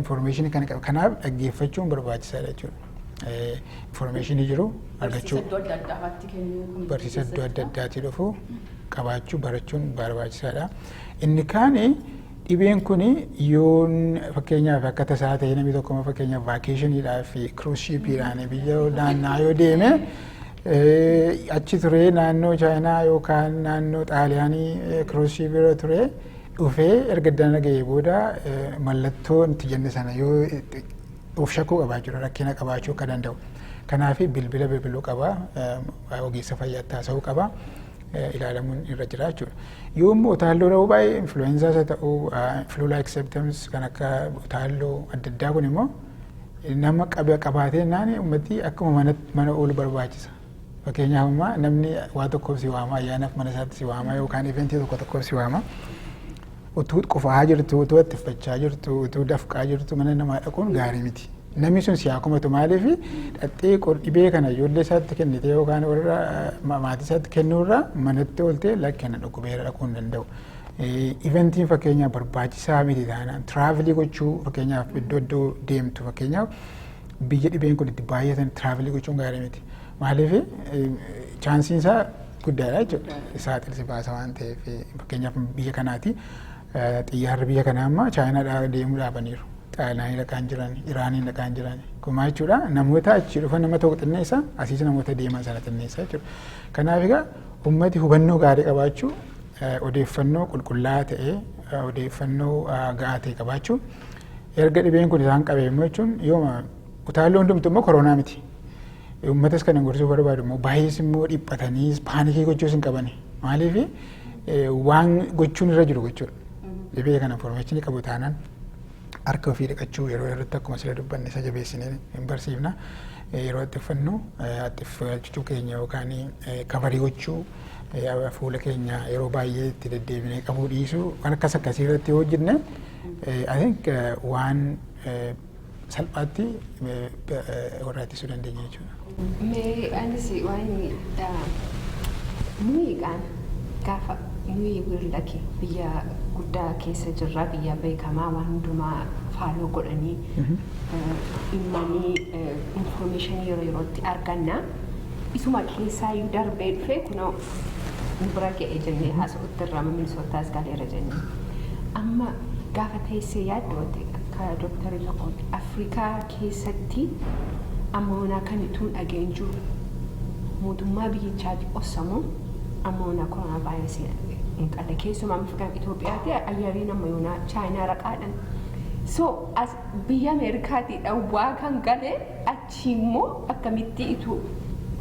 information kana qaba. Kanaaf dhaggeeffachuun barbaachisaadha jechuudha. Information jiru argachuu barsiisa iddoo adda addaatti dhufu qabaachuu barachuun barbaachisaadha. Inni kaani dhibeen kun yoon fakkeenyaaf akka tasaa ta'e namni tokko fakkeenyaaf vaakeshiniidhaaf cruise shipiidhaan biyya naannoo yoo deeme achi turee naannoo chaayinaa yookaan naannoo xaaliyaanii cruise shipirra turee dhufee erga dana ga'ee booda mallattoo itti jenne sana yoo of shakkuu qabaachuudha rakkina qabaachuu akka danda'u. Kanaaf bilbiluu qaba ogeessa fayyaa taasisuu qaba. Ilaalamuun irra jira jechuudha. Yoo immoo utaalloo ta'uu baay'ee influenzaas ta'uu flu-like symptoms kan akka utaalloo adda addaa kun immoo nama qabaatee naani uummatni akkuma mana oolu barbaachisa. Fakkeenyaaf ammaa namni waa tokkoof si waama ayyaanaaf mana isaatti si waama yookaan eventii tokkoof si waama. Utuu qofaa jirtu utuu attiffachaa jirtu utuu dafqaa jirtu mana namaa dhaquun gaarii miti. Namni sun si hakumatu maaliif dhattee dhibee kana ijoollee isaatti kennite yookaan warra maatii isaatti kennuurra manatti ooltee lakkana dhukkubeera dhaquu hin danda'u. Eventiin fakkeenyaaf barbaachisaa miti taanaan tiraavilii gochuu fakkeenyaaf iddoo deemtu fakkeenyaaf biyya dhibeen kun itti baay'atan tiraavilii gochuun gaarii miti. Maaliif chaansiin isaa guddaadha jechuudha. Saaxilsi baasa waan ta'eef fakkeenyaaf biyya kanaati xiyyaarri biyya kanaa amma chaayinaadhaa deemuu dhaabaniiru. Xaaliyaanii dhaqaan jiran, Iraanii dhaqaan jiran. Kumaa jechuudha namoota achi dhufan nama tokko xinneessa asiis namoota deeman sana xinneessa jechuudha. Kanaaf egaa uummati hubannoo gaarii qabaachuu odeeffannoo qulqullaa'aa ta'e odeeffannoo ga'aa ta'e qabaachuu erga dhibeen kun isaan qabee immoo jechuun yooma utaalloo hundumtu immoo koronaa miti. Uummatas kan gorsuu barbaadu immoo baay'ees immoo dhiphatanii paanikii gochuus hin qabani. Maaliif waan gochuun irra jiru jechuudha. Dhibee kana information qabu taanaan harka ofii dhiqachuu yeroo irratti akkuma sila dubbanne isa jabeessinee hin barsiifna. Yeroo attifannu attifachuu keenya yookaan kabarii gochuu fuula keenya yeroo baay'ee itti deddeebinee qabuu dhiisuu waan akkas akkasii irratti yoo hojjenne I think waan salphaatti warra ittisuu dandeenya jechuudha. Mee anis waan nuyiidhaan gaafa nuyi wirlake biyya guddaa keessa jirra biyya beekamaa waan hundumaa faaloo godhanii himmanii information yerootti arganna isuma keessaa yoo darbee dhufe kunoo nu bira ga'ee jennee haasa'utti irraa Minisootaas galeera jennee amma gaafa teessee yaaddoote akka dooktarii tokko Afrikaa keessatti amma onaa kan ituun dhageen jiru mootummaa biyyichaati qossamu amma onaa koronaa vaayirasii hin qalle keessumaa Afrikaa Itoophiyaatti ayyaariin amma yoonaa Chaayinaa raqaadhaan so as biyya Ameerikaatti dhawwaa kan gale achi immoo akkamitti ituu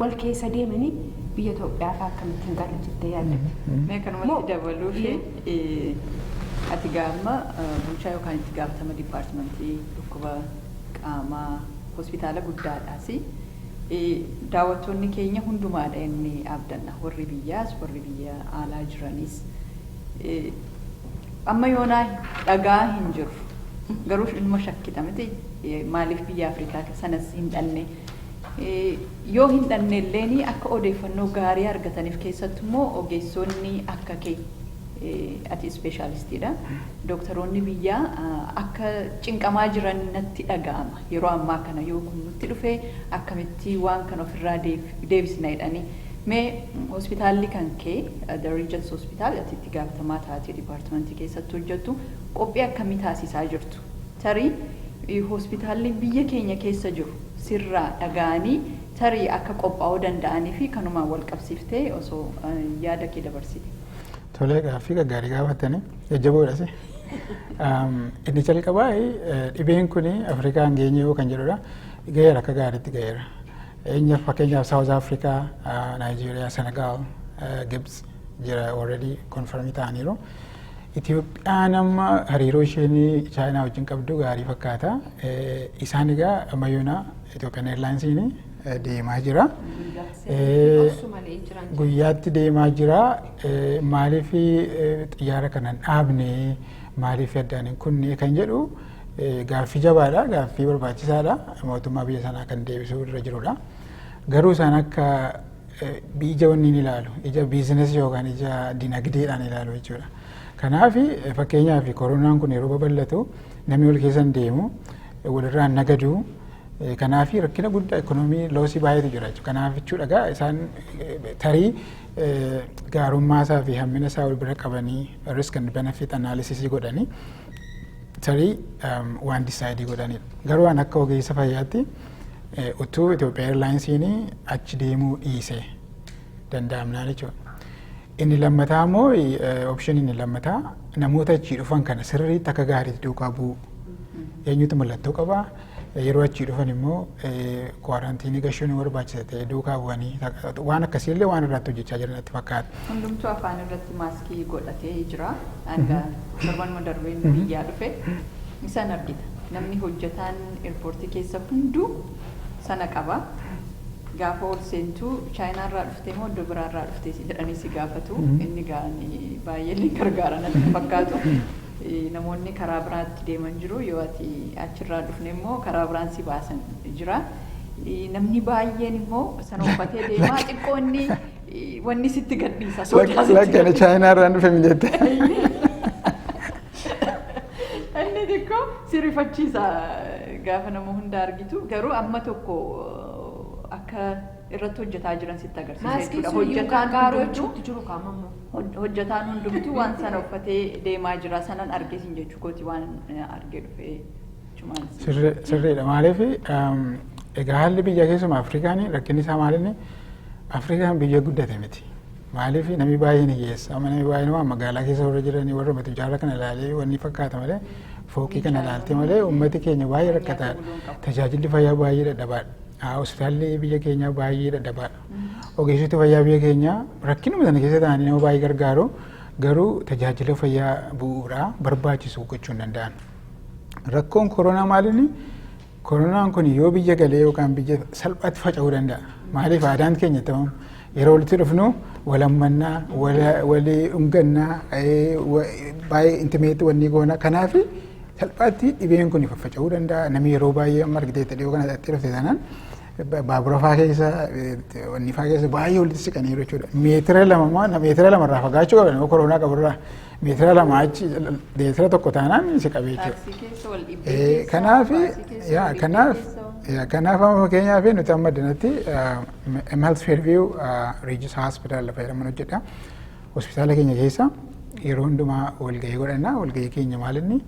wal keessa deemanii biyya Itoophiyaa fa'aa akkamitti hin galu jettee yaadda. Mee kanumatti dabaluu fi ati gaama bulchaa yookaan itti gaafatama dipaartimentii dhukkuba qaamaa hospitaala guddaadhaas daawwattoonni keenya hundumaadha inni abdanna warri biyyaas warri biyya alaa jiranis amma yoonaa dhagaa hin jiru garuu ilma shakkita miti maaliif biyya Afrikaa sanas hin dhanne yoo hin dhanne illee akka odeeffannoo gaarii argataniif keessattuu immoo ogeessonni akka kee ati ispeeshaalistiidha. Dooktaroonni biyyaa akka cinqamaa jiran natti dhaga'ama. Yeroo ammaa kana yoo kun nutti dhufe akkamitti waan kana ofirraa deebisna jedhanii. Mee hospitaalli kan kee The Regents Hospital ati itti gaafatamaa taatee dipaartimentii keessatti hojjettu qophii akkamii taasisaa jirtu? Tarii hospitaalli biyya keenya keessa jiru sirraa dhaga'anii tarii akka qophaa'uu danda'anii fi kanumaan wal qabsiiftee osoo yaada kee dabarsite. Tolee, gaaffii gaggaarii gaafatanii jajjaboodhas. Inni jalqabaa dhibeen kun Afrikaan geenye yoo kan jedhudha. Gaheera akka gaariitti gaheera. Fakkeenyaaf South Africa, Nigeria, Senegal, Gibbs jira already confirmii ta'aniiru. Itoophiyaan amma hariiroo isheen Chaayinaa wajjin qabdu gaarii fakkaata. Isaan egaa ammayyoona Ethiopian Airlinesiin deemaa jira. Guyyaatti deemaa jira. Maaliif xiyyaara kanan dhaabne maaliif addaan hin kunne kan jedhu gaaffii jabaadha, gaaffii barbaachisaadha. Mootummaa biyya sanaa kan deebisuu irra jirudha. Garuu isaan akka ija wanni hin ilaalu, ija biizinasii yookaan ija dinagdeedhaan ilaalu jechuudha. Kanaaf fakkeenyaaf koronaan kun yeroo babal'atu namni wal keessa deemu walirraan nagadu. Kanaaf rakkina guddaa ikoonoomii loosii baay'eetu jira jechuudha. Kanaaf jechuudha isaan tarii gaarummaa isaa fi hammina isaa wal bira qabanii risk and benefit analysis godhanii tarii waan disaayidii godhanidha. Garuu waan akka ogeessa fayyaatti utuu Ethiopian Airlinesiin achi deemuu dhiise danda'amnaan jechuudha. Inni lammataa immoo option inni lammataa namoota achii dhufan kana sirriitti akka gaariitti duukaa bu'u. Eenyutu mallattoo qabaa? Yeroo achii dhufan immoo kwaarantiinii gashuun barbaachisa ta'e duukaa bu'anii waan akkasiillee waan irratti hojjechaa jiran natti fakkaata. Hundumtuu afaan irratti maaskii godhatee jira. Hanga torbanuma darbeen biyyaa dhufe isaan argita. Namni hojjetaan eerpoortii keessa hunduu sana qaba. Gaafa ol seentuu Chaayinaarraa dhuftee moo iddoo biraarraa dhuftee jedhanii si gaafatu. Inni baay'ee gargaara natti fakkaatu. Namoonni karaa biraatti deeman jiru yoo ati achirraa dhufne immoo karaa biraan si baasan jira. Namni baay'een immoo sana uffatee deemaa xiqqoonni wanni sitti gadhiisa. Lakkana Chaayinaarraan dhufe mijette. Inni xiqqoo si rifachiisa gaafa nama hunda argitu. Garuu amma tokko akka irratti hojjetaa jiran sitti agarsiisa. Hojjetaan hundumtuu waan sana uffatee deemaa jira. Sanan argeesin jechuu kooti waan argee dhufee cumaan. Sirriidha. Maaliif egaa haalli biyya keessumaa Afrikaan rakkinni isaa maalinni Afrikaan biyya guddate miti. Maaliif namni baay'een hiyyeessa. Amma namni baay'een waan magaalaa keessa warra jiranii warra matijaarra kana ilaalee wanni fakkaata malee fooqii kana ilaalte malee uummati keenya baay'ee rakkataadha. Tajaajilli fayyaa baay'ee dadhabaadha. Hospitaalli biyya keenyaa baay'ee dadhabaadha. Ogeessoti fayyaa biyya keenyaa rakkinuma sana keessa ta'anii nama baay'ee gargaaru garuu tajaajila fayyaa bu'uuraa barbaachisu gochuu hin danda'an. Rakkoon koronaa maalinni koronaan kun yoo biyya galee yookaan biyya salphaatti faca'uu danda'a. Maaliif aadaan keenya ta'uun yeroo walitti dhufnu walammannaa, walii dhungannaa, baay'ee intimeetti wanni goona. Kanaaf salphaatti dhibeen kun faffaca'uu danda'a. Namni yeroo baay'ee amma argiteetta dhiyoo kana dhaqxee dhufte sanaan baabura faa keessa wanni faa keessa baay'ee walitti siqaniiru jechuudha. Meetira lamarraa fagaachuu qaban yoo koronaa qaburraa meetira lama achi meetira tokko taanaan si qabee jechuudha. Kanaaf amma fakkeenyaaf nuti amma addanatti Mesfine Regis Hospital lafa jedhaman hojjedha. Hospitaala keenya keessa yeroo hundumaa walgahii godhanna. Walgahii keenya maalinni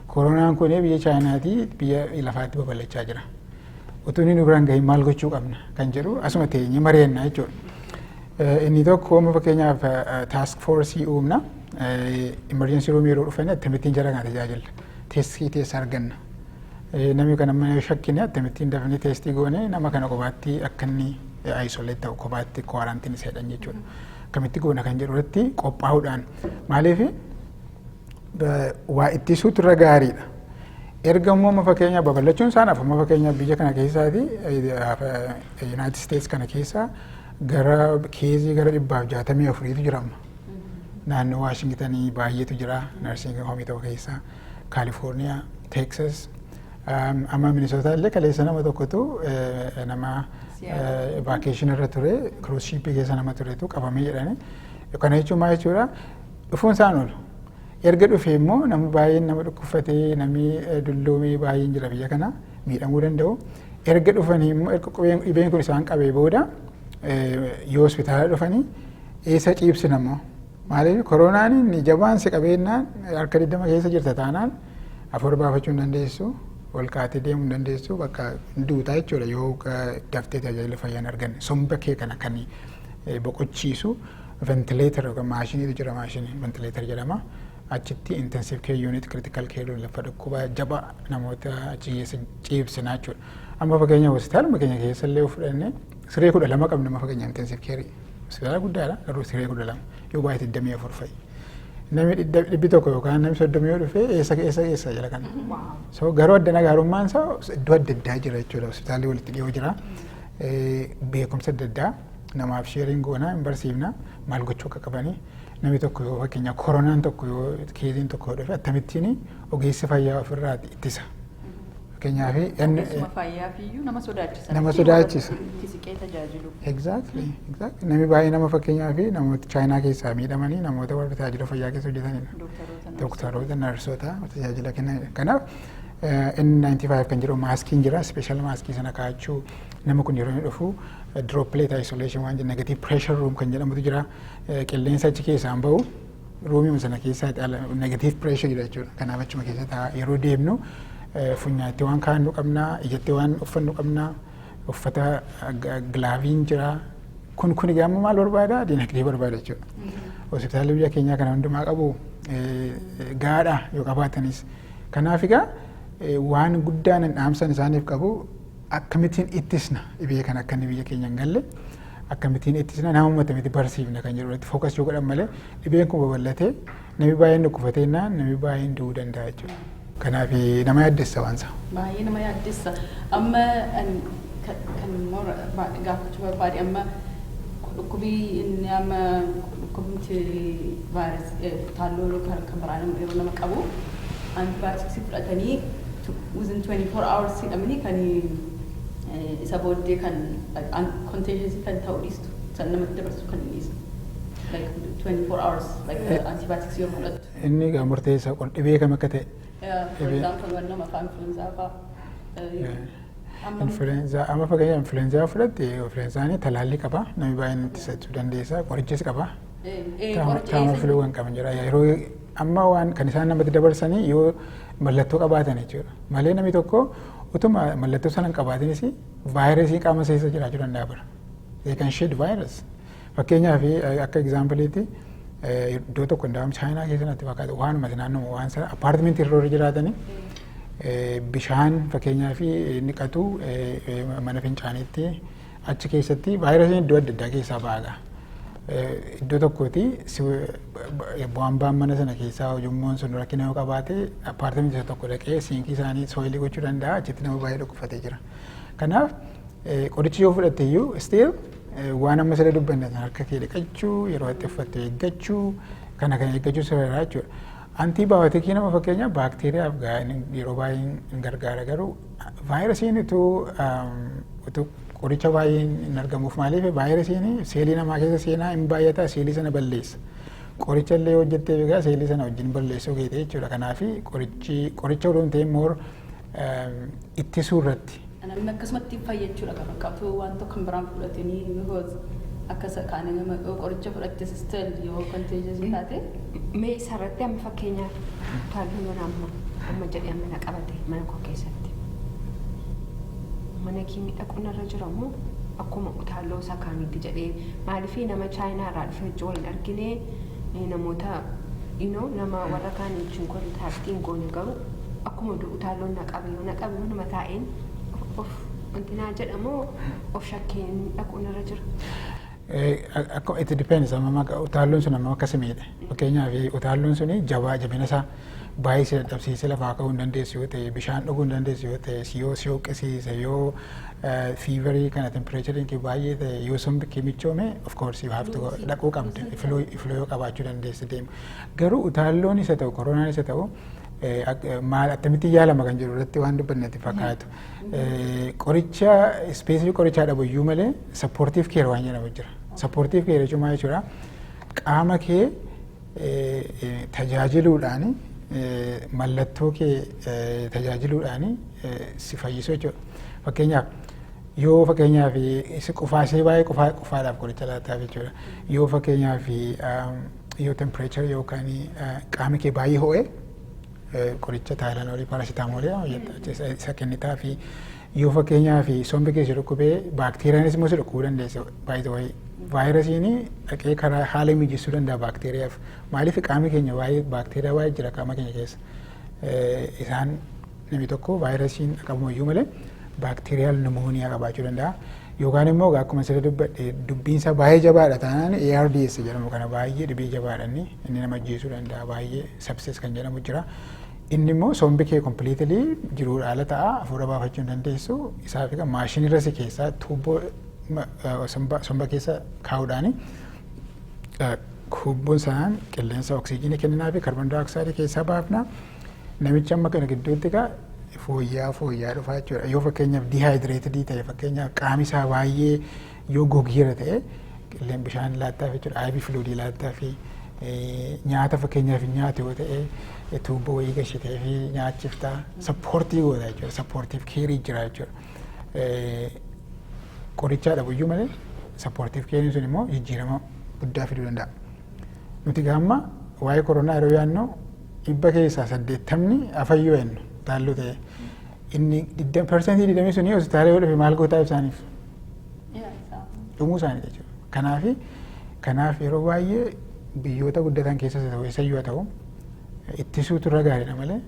koronaan kun biyya Chaayinaatii biyya lafaatti babal'achaa jira. Utuu inni biraan gahii maal gochuu qabna kan jedhu asuma teenye mari'annaa jechuudha. Inni tokko amma fakkeenyaaf task force uumna. Emergency room yeroo dhufanii akkamittiin jara kana tajaajilla. Teestii teessa arganna. Namni kana mana shakkine akkamittiin dafnee teestii goone nama kana kophaatti akka inni isolate ta'u kophaatti kwaarantiin seedhan jechuudha. Akkamitti goona kan jedhu irratti qophaa'uudhaan maaliif waa ittisuutu irra gaariidha. Erga immoo fakkeenyaaf babal'achuun isaanaaf amma fakkeenyaaf biyya kana keessaati United States kana keessa gara keezii gara 164tu jira amma. Naannoo Waashingtanii baay'eetu jira nursing home ta'u keessa California, Texas, amma Minnesota illee kaleessa nama tokkotu nama vacation irra ture cruise ship keessa nama turetu qabamee jedhani. Kana jechuun maal jechuudha dhufuun isaan oolu. Erga dhufee immoo namni baay'een nama dhukkubfatee namni dulloomee baay'een jira biyya kana miidhamuu danda'u. Erga dhufanii immoo erga dhibeen kun isaan qabee booda yoo hospitaala dhufanii eessa ciibsina immoo maaliif koronaan inni jabaan si qabeennaan harka 20 keessa jirta taanaan afur baafachuu hin dandeessu ol kaatee deemuu hin dandeessu bakka duutaa jechuudha yoo daftee tajaajila fayyaa hin arganne somba kee kana kan boqochiisu ventileetar yookaan maashiniitu jira maashinii ventileetar jedhama achitti intensive care unit critical care lafa dhukkuba jaba namoota achi keessa ciibsinaa jechuudha. Amma fakkeenya hospitaaluma keenya keessa illee fudhannee siree 12 qabna amma fakkeenya intensive care hospitaala guddaadha garuu siree 12 yoo baay'ee 24 fa'i. Namni dhibbi tokko yookaan namni 30 yoo dhufe eessa jala kana. So garuu addana gaarummaan isaa iddoo adda addaa jira jechuudha hospitaalli walitti dhiyoo jira. Beekumsa adda addaa namaaf sheeriin goonaa hin barsiifna maal gochuu akka qabanii namni tokko yoo fakkeenya koronaan tokko yoo keeziin tokko yoo dhufe akkamittiin ogeessi fayyaa ofirraa ittisa. Fakkeenyaaf nama sodaachisa. Nama sodaachisa. Siqee tajaajilu. Exactly. Namni baay'ee nama fakkeenyaaf namoota Chaayinaa keessaa miidhamanii namoota warra tajaajila fayyaa keessa hojjetanidha. Dooktaroota, narsoota tajaajila kennanidha. Kanaaf N95 kan jedhu maaskiin jira special maaskii sana kaa'achuu nama kun yeroo inni dhufu droplet isolation waan jenna negative pressure room kan jedhamutu jira qilleensa achi keessaan bahu ruumii sana keessaa negative pressure jira jechuudha. Kanaaf achuma keessa yeroo deemnu funyaatti waan kaa'annu qabnaa ijatti waan uffannu qabnaa uffata gilaaviin jira kun gaamma maal barbaada dinagdee barbaada jechuudha. Hospitaalli biyya keenyaa kana hundumaa qabu gaadha yoo qabaatanis kanaaf egaa waan guddaan dhaamsan isaaniif qabu akkamittiin ittisna dhibee kan akka biyya keenya hin galle akkamittiin ittisna nama uummata miti barsiifna kan jedhu irratti fookas yoo godhan malee dhibeen kun babal'atee namni baay'een dhukkufateenna namni baay'een du'uu danda'a jechuudha. Kanaaf nama yaaddessa waan isaa. Baay'ee nama yaaddessa. Amma kan gaafachuu barbaade amma dhukkubii inni amma dhukkubni vaayirasii taalloo kan biraa yeroo nama qabu antibiyootiksii fudhatanii within 24 hours hidhamanii kan isa booddee kan contagious kan ta'uu dhiistu san namatti dabarsu kan dhiistu. Like 24 hours like antibiotics yoo fudhattu. Inni egaa murteessaa kun dhibee kam akka ta'e. For example waan nama afaan influenza fa'aa. Influenza amma fakkeenya influenza fudhatte influenzaan talaallii qaba namni baay'een ittisachuu dandeessa qorichas qaba. Taama filuu kan qaban jira yeroo amma waan kan isaan namatti dabarsanii yoo mallattoo qabaatan jechuudha. Malee namni tokko utuma mallattoo sana hin qabaatinis vaayirasii qaama keessa jiraachuu danda'a bara. They can shed virus. Fakkeenyaaf akka egzaampiliitti iddoo tokko hundaa'am Chaayinaa keessatti fakkaata waanuma naannoo waan sana appaartimentii irra jiraatanii bishaan fakkeenyaaf niqatu mana fincaaniitti achi keessatti vaayirasiin iddoo adda addaa keessaa ba'aga. Iddoo tokkooti bu'aan ba'an mana sana keessaa ujummoon sun rakkina yoo qabaate appaartimentii tokko dhaqee siinkii isaanii sooyilii gochuu danda'a achitti nama baay'ee dhukkufatee jira. Kanaaf qorichi yoo fudhatte iyyuu still waan amma siree dubbanne harka kee dhiqachuu yeroo itti uffatte eeggachuu kana eeggachuu sirreeraa jechuudha. Antibiyootikii nama fakkeenya baakteeriyaaf yeroo baay'ee hin gargaara garuu vaayirasiin utuu qoricha baay'ee hin argamuuf maaliif vaayirasiin seelii namaa keessa seenaa hin baay'ata seelii sana balleessa. Qoricha illee hojjettee egaa seelii sana wajjin balleessuu keete jechuudha. Kanaaf qoricha odoo ta'e immoo ittisuu irratti. Namni akkasumatti fayyachuudha kan fakkaatu waan tokko kan biraan fudhatanii because akkasa kaanii nama qoricha fudhattes still yoo contagious taate. Mee sarratti amma fakkeenyaaf taalloon amma jedhee amma na qabate mana koo keessatti. Mana kiimii dhaquun irra jiramu akkuma utaalloo isaa kaanitti jedhee maaliif nama Chaayinaa irraa dhufe wajjin wal argine namoota nama warra kaan wajjin kontaaktiin goone garuu akkuma utaalloon na qabe yoo nama taa'een of wantinaa jedhamu of shakkeen dhaquun irra jira. It depends amma utaalloon sun amma akkasimiidha. Fakkeenyaaf utaalloon suni jabina isaa baay'ee si dadhabsiisee lafaa ka'uu hin dandeessu yoo ta'e bishaan dhuguu hin dandeessu yoo ta'e yoo si hoqqisiise yoo fiivarii kana tempereechariin kee baay'ee ta'e yoo sombi kee michoome of course you have to dhaquu qabda ifloo yoo qabaachuu dandeessi deemu. Garuu utaalloon isa ta'u koronaan isa ta'u maal attamitti yaalama kan jedhu irratti waan dubbannetti fakkaatu. Qoricha ispeesifii qorichaa dhabu iyyuu malee sappoortiif keer waan jedhamu jira. Sappoortiif keer jechuun maal jechuudha qaama kee tajaajiluudhaan mallattoo kee tajaajiluudhaan si fayyisu jechuudha. Fakkeenyaaf isi qufaasee baay'ee qufaadhaaf qoricha laataaf jechuudha. Yoo fakkeenyaaf yoo tempereechar yookaan qaama kee baay'ee ho'e qoricha Taayilanoolii Paarasitaamoolii isa kennitaa fi yoo fakkeenyaa fi sombi keessa dhukkubee baakteeriyaanis immoo si dhukkubuu dandeessa. Vaayirasiin dhaqee karaa haala mijeessuu danda'a baakteeriyaaf. Maaliif qaamni keenya baakteeriyaa baay'ee jira qaama keenya keessa. Isaan namni tokko vaayirasiin qabamuyyuu malee baakteeriyaal nimooniyaa qabaachuu danda'a. Yookaan immoo akkuma sirrii dubbadhe dubbiinsa baay'ee jabaadha taanaan ARDS jedhamu kana baay'ee dhibee jabaadha inni nama ajjeesuu danda'a baay'ee sepsis kan jedhamu jira. Inni immoo sombi kee kompiliitilii jiruudha haala ta'a hafuura baafachuu hin dandeessu isaaf maashinirra si keessaa tuubboo somba keessa kaa'uudhaani kubboon sanaan qilleensa oksijiinii kenninaa fi kaarboon daayoksaaidii keessaa baafna. Namichi amma kana gidduutti fooyyaa dhufaa jechuudha. Yoo fakkeenyaaf dihaayidireetidii ta'e fakkeenyaaf qaamni isaa baay'ee yoo gogiira ta'e qilleen bishaan laattaaf jechuudha. IV fluidii laattaa fi nyaata fakkeenyaaf nyaata yoo ta'e tuubboo wayii gashitee fi nyaachiftaa sappoortii goota jechuudha. Sappoortiif keerii jira jechuudha. Qorichaa dhabuyyuu malee sappoortiif keeriin sun immoo jijjiirama guddaa fiduu danda'a. Nuti gaamma waa'ee koronaa yeroo yaadnu 80% afayyoo jennu taalloo ta'e inni 20% suni hospitaala yoo dhufe maal gootaa isaaniif dhumuu isaanii jechuudha. Kanaaf yeroo baay'ee biyyoota guddatan keessas ta'u eessayyuu haa ta'u ittisuutu irra gaariidha malee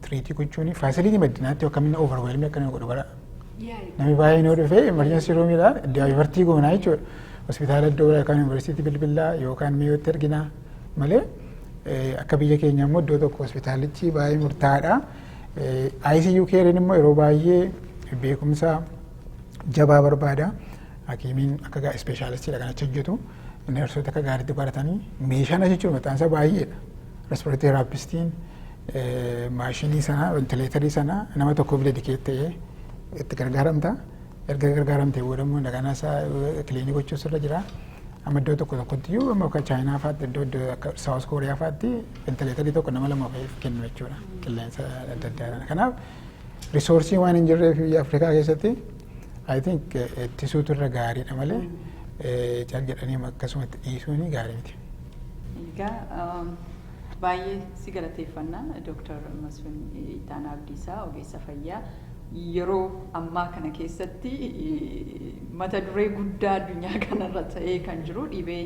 tiriitii gochuun faasilitii maddinaatti akkamiin overwhelmii akkana godhu bara. Namni baay'een yoo dhufe emergency roomiidhaan daayivartii goonaa jechuudha. Hospitaala iddoo biraa yookaan yuunivarsiitii bilbilaa yookaan mi'ootti erginaa malee akka biyya keenya immoo iddoo tokko hospitaalichi baay'ee murtaa'aadha. ICU keeriin immoo yeroo baay'ee beekumsa jabaa barbaada. Hakiimiin akka ispeeshaalistiidha kan achi hojjetu. Neersoota akka gaariitti baratanii meeshaan jechuun maqaan isaa baay'eedha. Respiratory therapist maashinii sana ventileetarii sana nama tokkoof dedikeet ta'ee itti gargaaramta. Erga gargaaramtee boodammoo dhaqana isaa kiliinii gochuus irra jira. Amma iddoo tokkotti iyyuu amma akka Chaayinaa fa'aatti iddoo akka Saawus Kooriyaa fa'aatti ventileetarii tokko nama lama kennu jechuudha qilleensa adda addaa. Kanaaf risoorsii waan hin jirreef biyya Afrikaa keessatti I think ittisuutu irra gaariidha malee cal jedhanii akkasumatti dhiisuun gaarii miti. Egaa baay'ee si galateeffannaa Dr. Mesfine Etana Abdissa ogeessa fayyaa. Yeroo ammaa kana keessatti mata duree guddaa addunyaa kanarra ta'ee kan jiru dhibee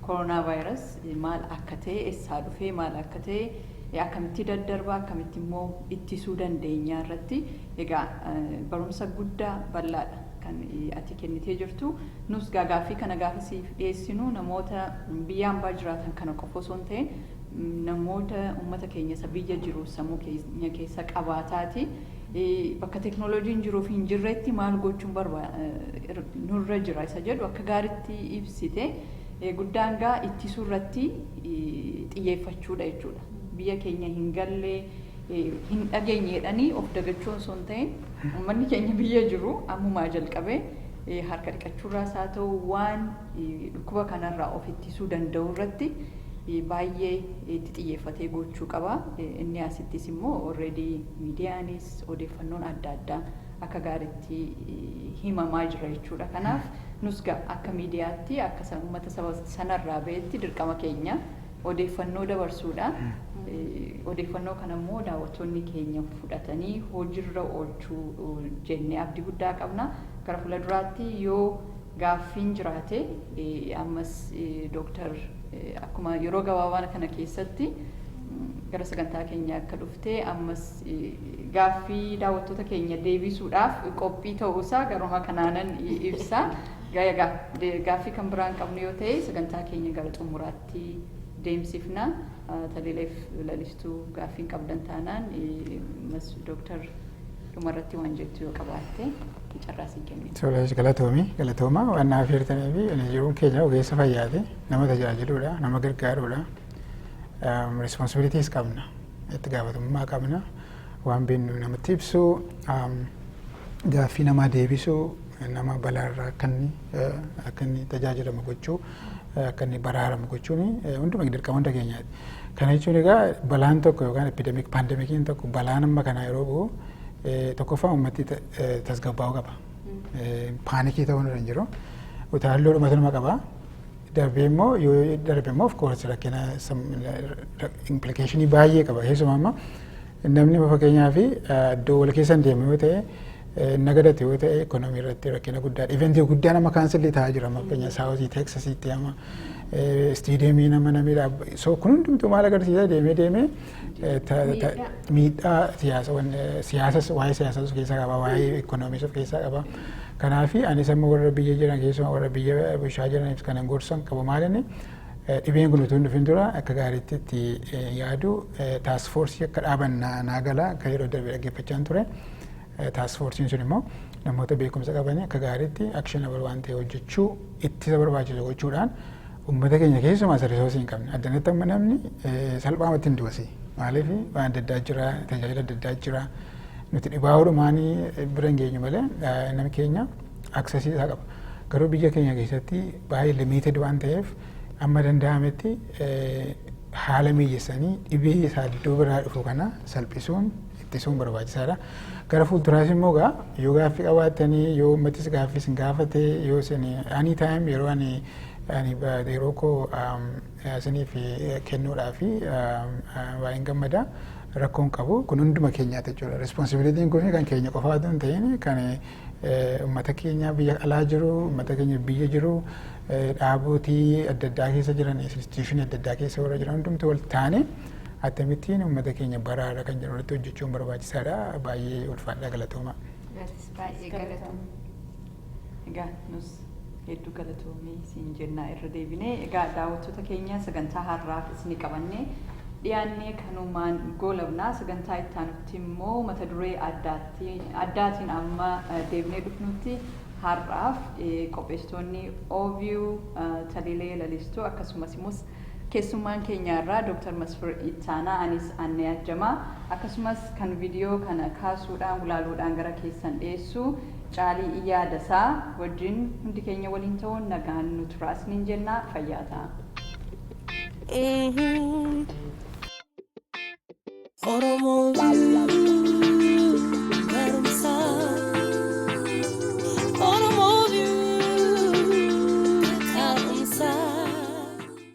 koronaa vaayirasii maal akka ta'e eessaa dhufee maal akka ta'e akkamitti daddarbaa akkamitti immoo ittisuu dandeenya irratti egaa barumsa guddaa bal'aadha kan ati kennitee jirtu. Nus gaaffii kana gaafasiif dhiyeessinu namoota biyya ambaa jiraatan kana qofa osoo hin ta'in namoota uummata keenya isa biyya jiru sammuu keenya keessa qabaataati. Bakka teknooloojiin jiruuf hin jirretti maal gochuun nurra jira isa jedhu akka gaariitti ibsite guddaan gaa ittisuu irratti xiyyeeffachuudha jechuudha. Biyya keenya hin gallee hin dhageenyeedhanii of dagachuun osoo hin ta'in uummanni keenya biyya jiru ammumaa jalqabee harka dhiqachuurraas haa ta'u waan dhukkuba kanarraa of ittisuu danda'u irratti baay'ee itti xiyyeeffatee gochuu qaba. Inni asittis immoo already miidiyaanis odeeffannoon adda addaa akka gaariitti himamaa jira jechuudha. Kanaaf nus akka miidiyaatti akka uummata saba sanarraa ba'etti dirqama keenya odeeffannoo dabarsuudha. Odeeffannoo kana immoo daawwattoonni keenya fudhatanii hojiirra oolchuu jennee abdii guddaa qabna. Gara fuulduraatti yoo gaaffiin jiraate ammas Dr. Akkuma yeroo gabaabaa kana keessatti gara sagantaa keenya akka dhuftee ammas gaaffii daawwattoota keenya deebisuudhaaf qophii ta'uusaa garuma kanaanan ibsa. Gaaffii kan biraan qabnu yoo ta'e sagantaa keenya gara xumuraatti deemsifna. Talileef lalistuu gaaffiin qabdan taanaan Dr. dhumarratti waan jettu yoo qabaatte carraasii kennu. Soolaash galatooma waan naaf hirtanii fi jiruun keenya ogeessa fayyaati nama tajaajiluudha nama gargaaruudha. Responsibilities qabna itti gaafatamummaa qabna waan beeknu namatti ibsu gaaffii namaa deebisuu nama balaarraa akka inni tajaajilamu gochuu akka inni baraaramu gochuun hunduma dirqama hunda keenyaati. Kana jechuun egaa balaan tokko yookaan epidemic pandemikiin tokko balaan amma kana yeroo bu'u tokkoffaa uummatti tasgabbaa'uu qaba. Paanikii ta'uu hin jiru. Utaalloo dhumatu nama qaba. darbee yoo darbe immoo of course rakkina implication baay'ee qaba keessumaa amma namni fakkeenyaa fi iddoo wal keessa deeme yoo ta'e nagadate yoo ta'e ekonomii irratti rakkina guddaadha. Eventii guddaan amma kaansilii ta'aa jira amma fakkeenyaa saawuzii teeksasiitti amma istiideemii nama namiidha. So kun hundumtuu maal agarsiisa deemee miidhaa siyaasas waa'ee siyaasas of keessaa qaba waa'ee ekonomiis of keessaa qaba. Kanaafi anis amma warra biyya jiran keessumaa warra biyya bishaa jiraniif kanan gorsan qabu maalinni dhibeen kun utuu hin dhufin dura akka gaariitti itti yaadu taasifoorsii akka dhaaban naagala kan yeroo darbe dhaggeeffachaan ture. Taasifoorsii sun immoo namoota beekumsa qabanii akka gaariitti actionable waan ta'e hojjechuu ittisa barbaachisu gochuudhaan uummata keenya keessumaa risoosii hin qabne addanatti amma namni salphaamatti hin du'asi. Maaliif waan adda addaa jira tajaajila adda addaa jira. Nuti dhibaahuudhumaanii bira hin geenyu malee namni keenya aksesii isaa qaba. Garuu biyya keenya keessatti baay'ee limited waan ta'eef amma danda'ametti haala mijeessanii dhibee isaa iddoo biraa dhufu kana salphisuun ittisuun barbaachisaadha. Gara fuulduraas immoo yoo gaaffii qabaattanii yoo uummatis gaaffii isin gaafate yoo isin anytime yeroo ani yeroo koo isiniif kennuudhaaf baay'een gammada. Rakkoon qabu kun hunduma keenyaati jechuudha. Responsibilitiin kun kan keenya qofaa osoo hin ta'in kan uummata keenya biyya alaa jiru, uummata keenya biyya jiru, dhaabotii adda addaa keessa jiran, instituushinii adda addaa keessa warra jiran hundumtuu wal taane akkamittiin uummata keenya baraara kan jedhu irratti hojjechuun barbaachisaadha. Baay'ee ulfaadha galatooma. Baay'ee galatooma. Egaa nus hedduu galatoomii siin jennaa irra deebinee egaa daawwattoota keenya sagantaa har'aaf isinii qabannee dhiyaannee kanumaan goolabnaa sagantaa ittaanutti immoo mata duree addaatiin amma deebinee dhufnutti har'aaf qopheessitoonni Oview Taliilee Lalistuu akkasumas immoo keessummaan keenyarraa Dr. Mesfine Etana anis Annee Ajjamaa akkasumas kan viidiyoo kana kaasuudhaan gulaaluudhaan gara keessan dhiyeessu Caalii Yaadessaa wajjin hundi keenya waliin ta'uun nagaan nu turaa isiniin jennaa fayyaa ta'aa. Oromo